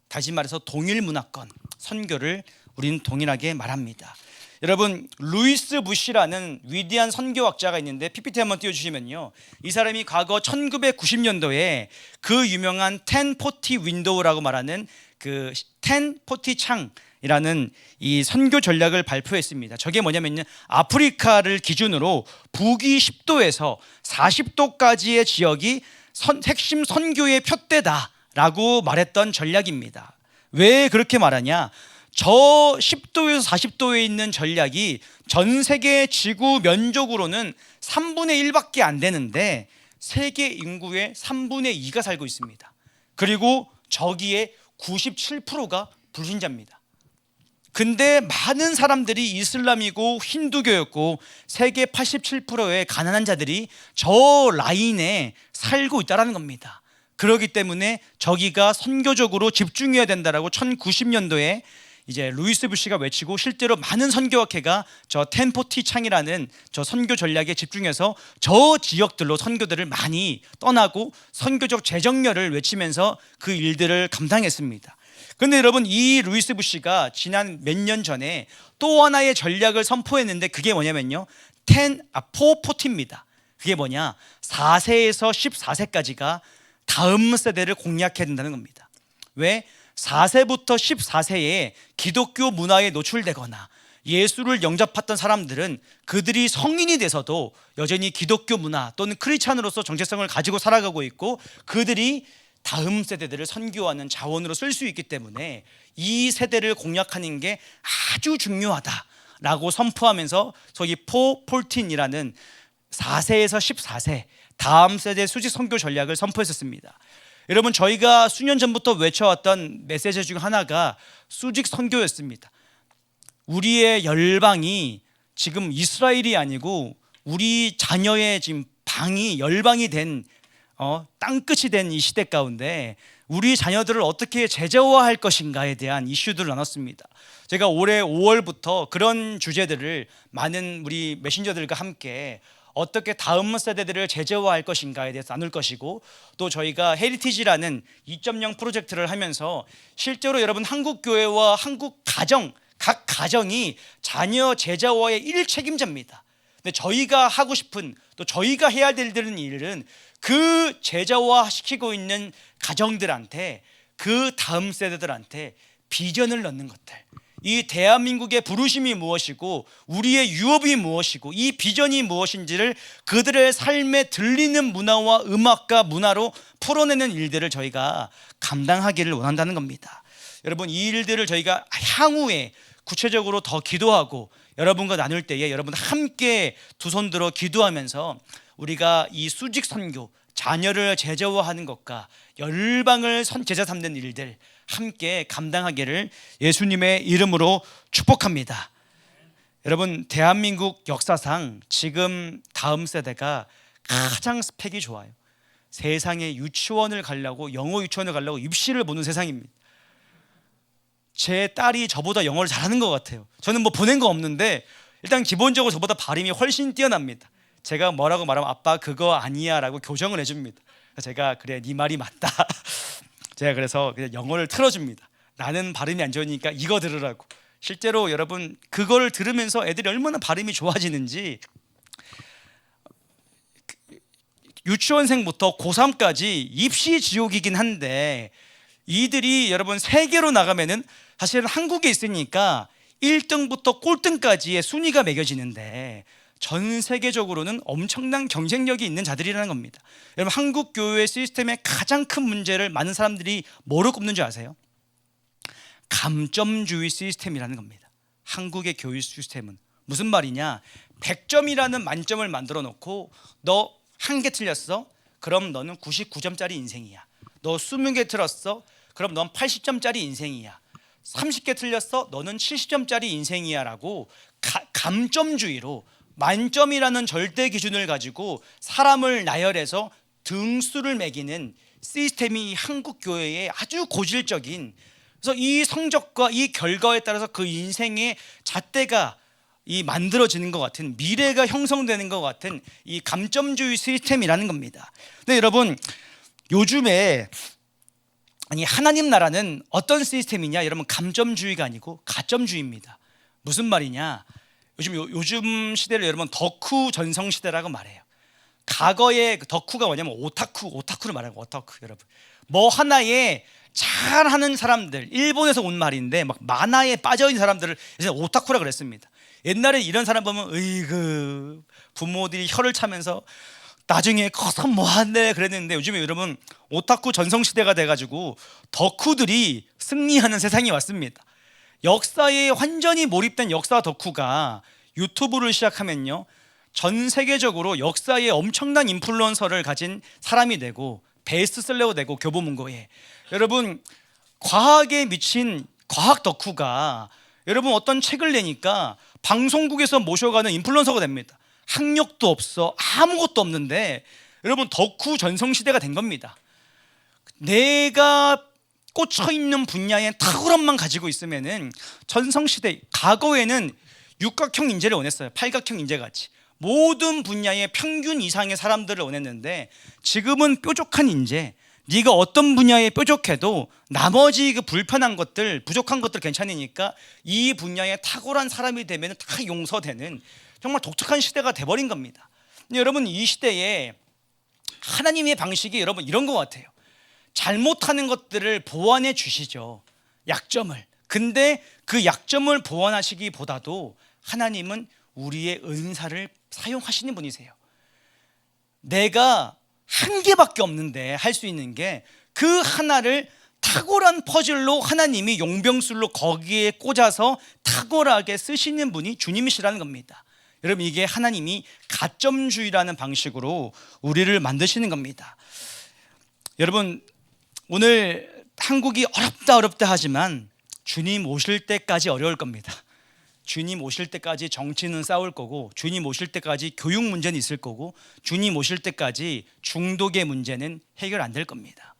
다시 말해서 동일 문화권 선교를 우리는 동일하게 말합니다. 여러분 루이스 부시라는 위대한 선교학자가 있는데 PPT 한번 띄워주시면요, 이 사람이 과거 1990년도에 그 유명한 1040 윈도우라고 말하는 그 1040 창이라는 이 선교 전략을 발표했습니다. 저게 뭐냐면요, 아프리카를 기준으로 북위 10도에서 40도까지의 지역이 핵심 선교의 표대다라고 말했던 전략입니다. 왜 그렇게 말하냐? 저 10도에서 40도에 있는 전략이 전 세계 지구 면적으로는 3분의 1밖에 안 되는데 세계 인구의 3분의 2가 살고 있습니다. 그리고 저기에 97%가 불신자입니다. 근데 많은 사람들이 이슬람이고 힌두교였고 세계 87%의 가난한 자들이 저 라인에 살고 있다는 겁니다. 그렇기 때문에 저기가 선교적으로 집중해야 된다라고 1990년도에 이제 루이스 부시가 외치고 실제로 많은 선교학회가 저 1040 창이라는 저 선교 전략에 집중해서 저 지역들로 선교들을 많이 떠나고 선교적 재정렬을 외치면서 그 일들을 감당했습니다. 그런데 여러분 이 루이스 부시가 지난 몇 년 전에 또 하나의 전략을 선포했는데 그게 뭐냐면요 440입니다. 그게 뭐냐 4세에서 14세까지가 다음 세대를 공략해야 된다는 겁니다. 왜? 4세부터 14세에 기독교 문화에 노출되거나 예수를 영접했던 사람들은 그들이 성인이 돼서도 여전히 기독교 문화 또는 크리스찬으로서 정체성을 가지고 살아가고 있고 그들이 다음 세대들을 선교하는 자원으로 쓸 수 있기 때문에 이 세대를 공략하는 게 아주 중요하다라고 선포하면서 소위 414이라는 4세에서 14세 다음 세대 수직 선교 전략을 선포했었습니다. 여러분 저희가 수년 전부터 외쳐왔던 메시지 중 하나가 수직 선교였습니다. 우리의 열방이 지금 이스라엘이 아니고 우리 자녀의 지금 방이 열방이 된 땅끝이 된 이 시대 가운데 우리 자녀들을 어떻게 제자화할 것인가에 대한 이슈들을 나눴습니다. 제가 올해 5월부터 그런 주제들을 많은 우리 메신저들과 함께 어떻게 다음 세대들을 제재화할 것인가에 대해서 나눌 것이고 또 저희가 헤리티지라는 2.0 프로젝트를 하면서 실제로 여러분 한국 교회와 한국 가정 각 가정이 자녀 제자화의 일책임자입니다. 근데 저희가 하고 싶은 또 저희가 해야 될 일은 그 제자화 시키고 있는 가정들한테 그 다음 세대들한테 비전을 넣는 것들, 이 대한민국의 부르심이 무엇이고 우리의 유업이 무엇이고 이 비전이 무엇인지를 그들의 삶에 들리는 문화와 음악과 문화로 풀어내는 일들을 저희가 감당하기를 원한다는 겁니다. 여러분 이 일들을 저희가 향후에 구체적으로 더 기도하고 여러분과 나눌 때에 여러분 함께 두 손 들어 기도하면서 우리가 이 수직 선교 자녀를 제자화하는 것과 열방을 제자 삼는 일들 함께 감당하기를 예수님의 이름으로 축복합니다. 여러분 대한민국 역사상 지금 다음 세대가 가장 스펙이 좋아요. 세상에 유치원을 가려고 영어 유치원을 가려고 입시를 보는 세상입니다. 제 딸이 저보다 영어를 잘하는 것 같아요. 저는 뭐 보낸 거 없는데 일단 기본적으로 저보다 발음이 훨씬 뛰어납니다. 제가 뭐라고 말하면 아빠 그거 아니야 라고 교정을 해줍니다. 제가 그래 네 말이 맞다. 제가 그래서 그냥 영어를 틀어줍니다. 나는 발음이 안 좋으니까 이거 들으라고. 실제로 여러분 그걸 들으면서 애들이 얼마나 발음이 좋아지는지 유치원생부터 고3까지 입시 지옥이긴 한데 이들이 여러분 세계로 나가면은 사실은 한국에 있으니까 1등부터 꼴등까지의 순위가 매겨지는데 전 세계적으로는 엄청난 경쟁력이 있는 자들이라는 겁니다. 여러분 한국 교회 시스템의 가장 큰 문제를 많은 사람들이 뭐로 꼽는 줄 아세요? 감점주의 시스템이라는 겁니다. 한국의 교육 시스템은 무슨 말이냐? 100점이라는 만점을 만들어 놓고 너 한 개 틀렸어? 그럼 너는 99점짜리 인생이야. 너 20개 틀었어? 그럼 넌 80점짜리 인생이야. 30개 틀렸어? 너는 70점짜리 인생이야 라고 감점주의로 만점이라는 절대 기준을 가지고 사람을 나열해서 등수를 매기는 시스템이 한국 교회의 아주 고질적인, 그래서 이 성적과 이 결과에 따라서 그 인생의 잣대가 이 만들어지는 것 같은, 미래가 형성되는 것 같은 이 감점주의 시스템이라는 겁니다. 근데 여러분 요즘에 하나님 나라는 어떤 시스템이냐? 여러분 감점주의가 아니고 가점주의입니다. 무슨 말이냐? 요즘 시대를 여러분 덕후 전성 시대라고 말해요. 과거의 덕후가 뭐냐면 오타쿠를 말하는 거예요. 오타쿠. 여러분 뭐 하나에 잘하는 사람들, 일본에서 온 말인데 막 만화에 빠져있는 사람들을 이제 오타쿠라 그랬습니다. 옛날에 이런 사람 보면 으이그 부모들이 혀를 차면서 나중에 커서 뭐하네 그랬는데 요즘에 여러분 오타쿠 전성시대가 돼가지고 덕후들이 승리하는 세상이 왔습니다. 역사에 완전히 몰입된 역사 덕후가 유튜브를 시작하면요 전 세계적으로 역사에 엄청난 인플루언서를 가진 사람이 되고 베스트셀러가 되고 교보문고에, 여러분 과학에 미친 과학 덕후가 여러분 어떤 책을 내니까 방송국에서 모셔가는 인플루언서가 됩니다. 학력도 없어 아무것도 없는데 여러분 덕후 전성시대가 된 겁니다. 내가 꽂혀있는 분야에 탁월함만 가지고 있으면은 전성시대, 과거에는 육각형 인재를 원했어요. 팔각형 인재같이 모든 분야의 평균 이상의 사람들을 원했는데 지금은 뾰족한 인재, 네가 어떤 분야에 뾰족해도 나머지 그 불편한 것들, 부족한 것들 괜찮으니까 이 분야에 탁월한 사람이 되면 다 용서되는 정말 독특한 시대가 돼버린 겁니다. 여러분 이 시대에 하나님의 방식이 여러분 이런 것 같아요. 잘못하는 것들을 보완해 주시죠, 약점을. 근데 그 약점을 보완하시기보다도 하나님은 우리의 은사를 사용하시는 분이세요. 내가 한 개밖에 없는데 할 수 있는 게 그 하나를 탁월한 퍼즐로 하나님이 용병술로 거기에 꽂아서 탁월하게 쓰시는 분이 주님이시라는 겁니다. 여러분 이게 하나님이 가점주의라는 방식으로 우리를 만드시는 겁니다. 여러분 오늘 한국이 어렵다 하지만 주님 오실 때까지 어려울 겁니다. 주님 오실 때까지 정치는 싸울 거고, 주님 오실 때까지 교육 문제는 있을 거고, 주님 오실 때까지 중독의 문제는 해결 안 될 겁니다.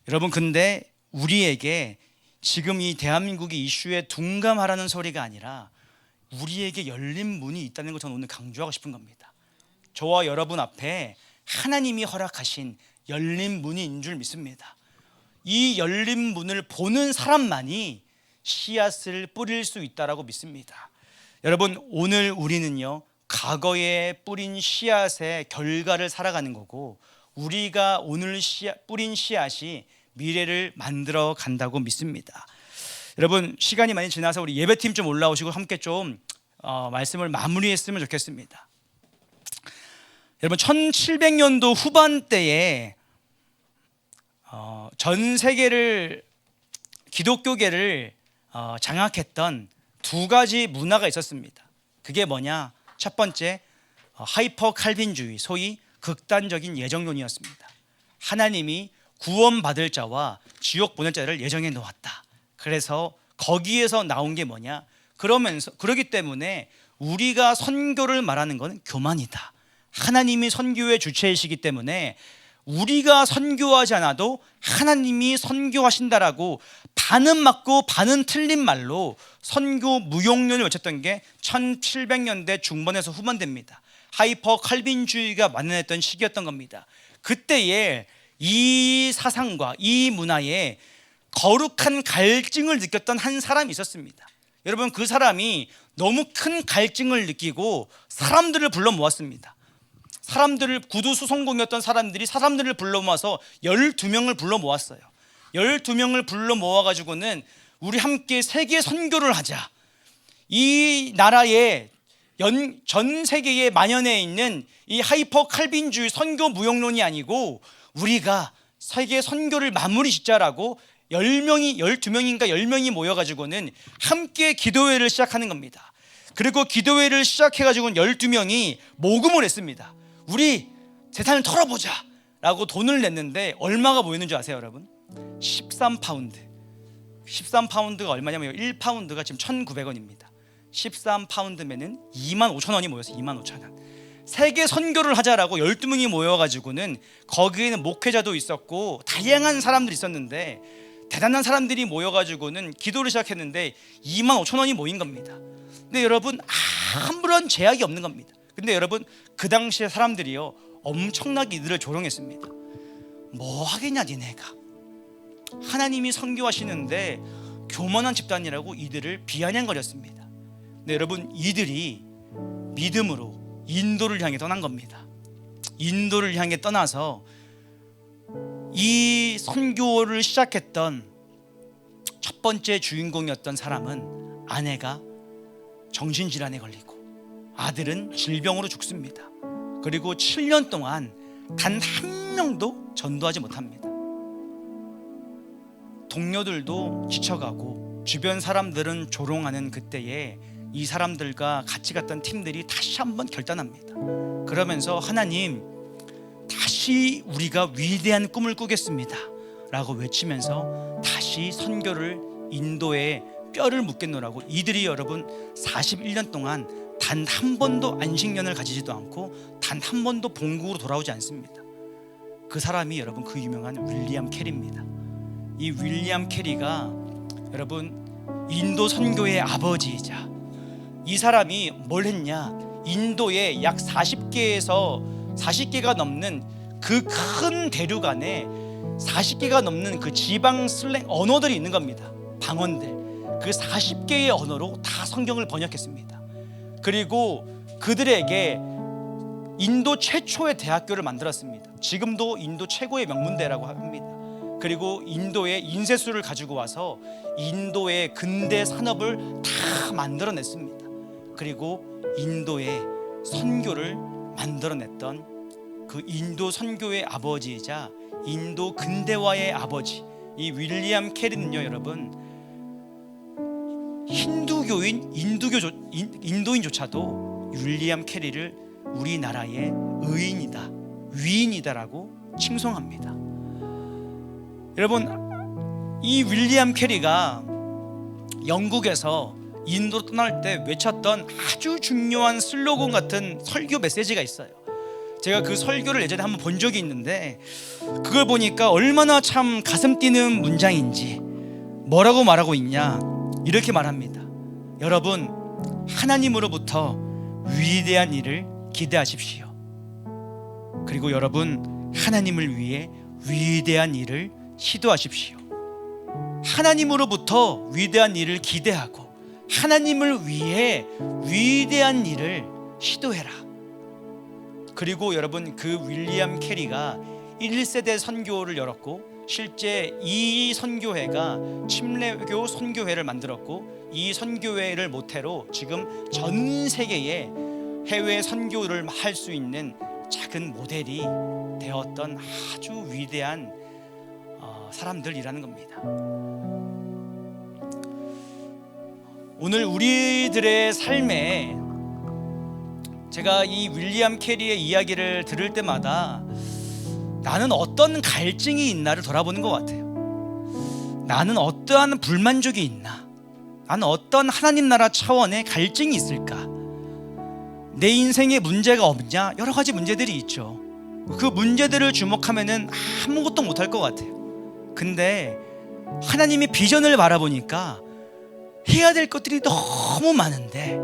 여러분 근데 우리에게 지금 이 대한민국의 이슈에 둔감하라는 소리가 아니라 우리에게 열린 문이 있다는 걸 저는 오늘 강조하고 싶은 겁니다. 저와 여러분 앞에 하나님이 허락하신 열린 문이 있는 줄 믿습니다. 이 열린 문을 보는 사람만이 씨앗을 뿌릴 수 있다라고 믿습니다. 여러분 오늘 우리는요 과거에 뿌린 씨앗의 결과를 살아가는 거고, 우리가 오늘 뿌린 씨앗이 미래를 만들어 간다고 믿습니다. 여러분 시간이 많이 지나서 우리 예배팀 좀 올라오시고 함께 좀 말씀을 마무리했으면 좋겠습니다. 여러분 1700년도 후반대에 전 세계를, 기독교계를 장악했던 두 가지 문화가 있었습니다. 그게 뭐냐? 첫 번째 하이퍼 칼빈주의, 소위 극단적인 예정론이었습니다. 하나님이 구원받을 자와 지옥 보낼 자를 예정해 놓았다. 그래서 거기에서 나온 게 뭐냐? 그러기 때문에 우리가 선교를 말하는 건 교만이다. 하나님이 선교의 주체이시기 때문에 우리가 선교하지 않아도 하나님이 선교하신다라고 반은 맞고 반은 틀린 말로 선교 무용론을 외쳤던 게 1700년대 중반에서 후반대입니다. 하이퍼 칼빈주의가 만연했던 시기였던 겁니다. 그때에 이 사상과 이 문화에 거룩한 갈증을 느꼈던 한 사람이 있었습니다. 여러분 그 사람이 너무 큰 갈증을 느끼고 사람들을 불러 모았습니다. 구두 수송공이었던 사람들이 사람들을 불러 모아서 12명을 불러 모았어요. 12명을 불러 모아가지고는 우리 함께 세계 선교를 하자. 이 나라에 전 세계에 만연해 있는 이 하이퍼 칼빈주의 선교 무용론이 아니고 우리가 세계 선교를 마무리 짓자라고 12명인가 10명이 모여가지고는 함께 기도회를 시작하는 겁니다. 그리고 기도회를 시작해가지고는 12명이 모금을 했습니다. 우리 재산을 털어보자 라고 돈을 냈는데 얼마가 모였는 줄 아세요 여러분? 13파운드. 13파운드가 얼마냐면 1파운드가 지금 1,900원입니다 13파운드면은 25,000원이 모였어요. 25,000원. 세계 선교를 하자라고 12명이 모여가지고는 거기에는 목회자도 있었고 다양한 사람들이 있었는데 대단한 사람들이 모여가지고는 기도를 시작했는데 25,000원이 모인 겁니다. 근데 여러분 아무런 제약이 없는 겁니다. 근데 여러분 그 당시에 사람들이요 엄청나게 이들을 조롱했습니다. 뭐 하겠냐 니네가, 하나님이 선교하시는데 교만한 집단이라고 이들을 비아냥거렸습니다. 근데 여러분 이들이 믿음으로 인도를 향해 떠난 겁니다. 인도를 향해 떠나서 이 선교를 시작했던 첫 번째 주인공이었던 사람은 아내가 정신질환에 걸리고 아들은 질병으로 죽습니다. 그리고 7년 동안 단 한 명도 전도하지 못합니다. 동료들도 지쳐가고 주변 사람들은 조롱하는 그때에 이 사람들과 같이 갔던 팀들이 다시 한번 결단합니다. 그러면서 하나님, 다시 우리가 위대한 꿈을 꾸겠습니다 라고 외치면서 다시 선교를 인도에 뼈를 묻겠노라고 이들이 여러분 41년 동안 단 한 번도 안식년을 가지지도 않고 단 한 번도 본국으로 돌아오지 않습니다. 그 사람이 여러분 그 유명한 윌리엄 캐리입니다. 이 윌리엄 캐리가 여러분 인도 선교의 아버지이자, 이 사람이 뭘 했냐, 인도에 약 40개가 넘는 그 큰 대륙 안에 40개가 넘는 그 지방 슬랭 언어들이 있는 겁니다. 방언들. 그 40개의 언어로 다 성경을 번역했습니다. 그리고 그들에게 인도 최초의 대학교를 만들었습니다. 지금도 인도 최고의 명문대라고 합니다. 그리고 인도의 인쇄술을 가지고 와서 인도의 근대 산업을 다 만들어냈습니다. 그리고 인도의 선교를 만들어냈던 그 인도 선교의 아버지이자 인도 근대화의 아버지, 이 윌리엄 캐리는요 여러분, 인도인조차도 윌리엄 캐리를 우리나라의 의인이다, 위인이다라고 칭송합니다. 여러분, 이 윌리엄 캐리가 영국에서 인도로 떠날 때 외쳤던 아주 중요한 슬로건 같은 설교 메시지가 있어요. 제가 그 설교를 예전에 한번 본 적이 있는데 그걸 보니까 얼마나 참 가슴 뛰는 문장인지, 뭐라고 말하고 있냐, 이렇게 말합니다. 여러분, 하나님으로부터 위대한 일을 기대하십시오. 그리고 여러분, 하나님을 위해 위대한 일을 시도하십시오. 하나님으로부터 위대한 일을 기대하고 하나님을 위해 위대한 일을 시도해라. 그리고 여러분, 그 윌리엄 캐리가 1세대 선교를 열었고 실제 이 선교회가 침례교 선교회를 만들었고 이 선교회를 모태로 지금 전 세계에 해외 선교를 할 수 있는 작은 모델이 되었던 아주 위대한 사람들이라는 겁니다. 오늘 우리들의 삶에 제가 이 윌리엄 캐리의 이야기를 들을 때마다 나는 어떤 갈증이 있나를 돌아보는 것 같아요. 나는 어떠한 불만족이 있나? 나는 어떤 하나님 나라 차원의 갈증이 있을까? 내 인생에 문제가 없냐? 여러 가지 문제들이 있죠. 그 문제들을 주목하면은 아무것도 못할 것 같아요. 근데 하나님의 비전을 바라보니까 해야 될 것들이 너무 많은데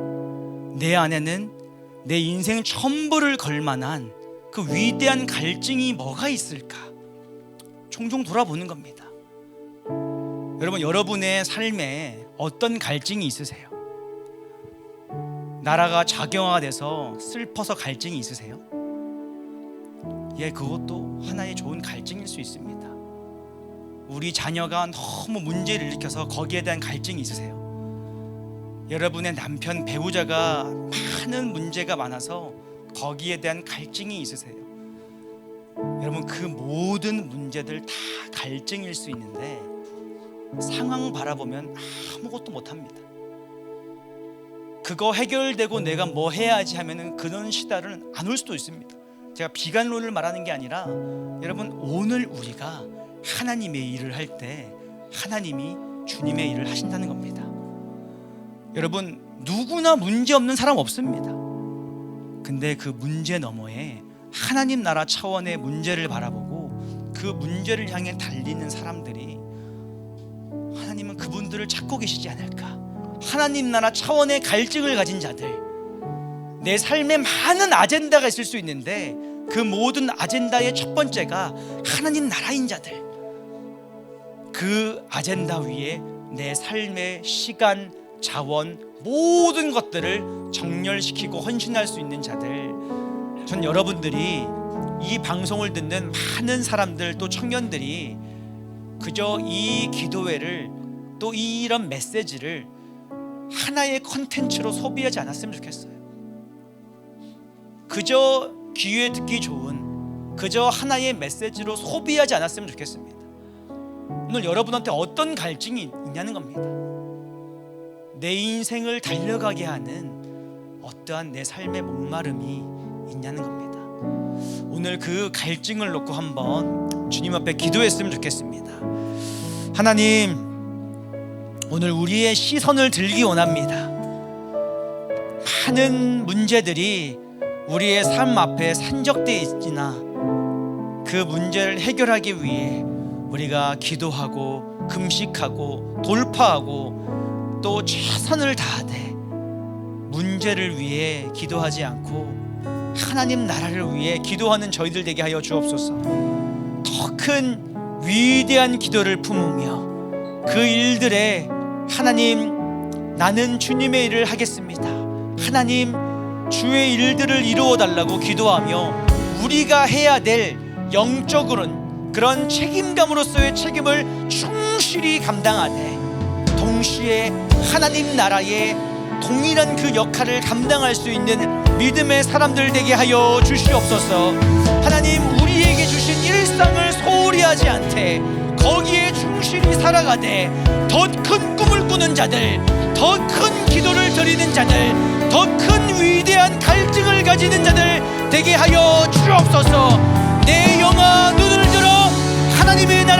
내 안에는 내 인생 전부를 걸 만한 그 위대한 갈증이 뭐가 있을까? 종종 돌아보는 겁니다. 여러분, 여러분의 삶에 어떤 갈증이 있으세요? 나라가 작용화가 돼서 슬퍼서 갈증이 있으세요? 예, 그것도 하나의 좋은 갈증일 수 있습니다. 우리 자녀가 너무 문제를 일으켜서 거기에 대한 갈증이 있으세요? 여러분의 남편, 배우자가 많은 문제가 많아서 거기에 대한 갈증이 있으세요? 여러분, 그 모든 문제들 다 갈증일 수 있는데 상황 바라보면 아무것도 못합니다. 그거 해결되고 내가 뭐 해야지 하면은 그런 시달은 안 올 수도 있습니다. 제가 비관론을 말하는 게 아니라 여러분, 오늘 우리가 하나님의 일을 할 때 하나님이 주님의 일을 하신다는 겁니다. 여러분, 누구나 문제 없는 사람 없습니다. 근데 그 문제 너머에 하나님 나라 차원의 문제를 바라보고 그 문제를 향해 달리는 사람들이, 하나님은 그분들을 찾고 계시지 않을까. 하나님 나라 차원의 갈증을 가진 자들, 내 삶에 많은 아젠다가 있을 수 있는데 그 모든 아젠다의 첫 번째가 하나님 나라인 자들, 그 아젠다 위에 내 삶의 시간, 자원, 모든 것들을 정렬시키고 헌신할 수 있는 자들. 전 여러분들이, 이 방송을 듣는 많은 사람들, 또 청년들이 그저 이 기도회를, 또 이런 메시지를 하나의 컨텐츠로 소비하지 않았으면 좋겠어요. 그저 귀에 듣기 좋은 그저 하나의 메시지로 소비하지 않았으면 좋겠습니다. 오늘 여러분한테 어떤 갈증이 있냐는 겁니다. 내 인생을 달려가게 하는 어떠한 내 삶의 목마름이 있냐는 겁니다. 오늘 그 갈증을 놓고 한번 주님 앞에 기도했으면 좋겠습니다. 하나님, 오늘 우리의 시선을 들기 원합니다. 많은 문제들이 우리의 삶 앞에 산적되어 있지나 그 문제를 해결하기 위해 우리가 기도하고 금식하고 돌파하고 또 최선을 다하되 문제를 위해 기도하지 않고 하나님 나라를 위해 기도하는 저희들 되게 하여 주옵소서. 더 큰 위대한 기도를 품으며 그 일들에 하나님, 나는 주님의 일을 하겠습니다, 하나님 주의 일들을 이루어 달라고 기도하며 우리가 해야 될 영적으로는 그런 책임감으로서의 책임을 충실히 감당하되 동시에 하나님 나라의 동일한 그 역할을 감당할 수 있는 믿음의 사람들 되게 하여 주시옵소서. 하나님, 우리에게 주신 일상을 소홀히 하지 않되 거기에 충실히 살아가되 더 큰 꿈을 꾸는 자들, 더 큰 기도를 드리는 자들, 더 큰 위대한 갈증을 가지는 자들 되게 하여 주옵소서. 내 영아, 눈을 들어 하나님의 나라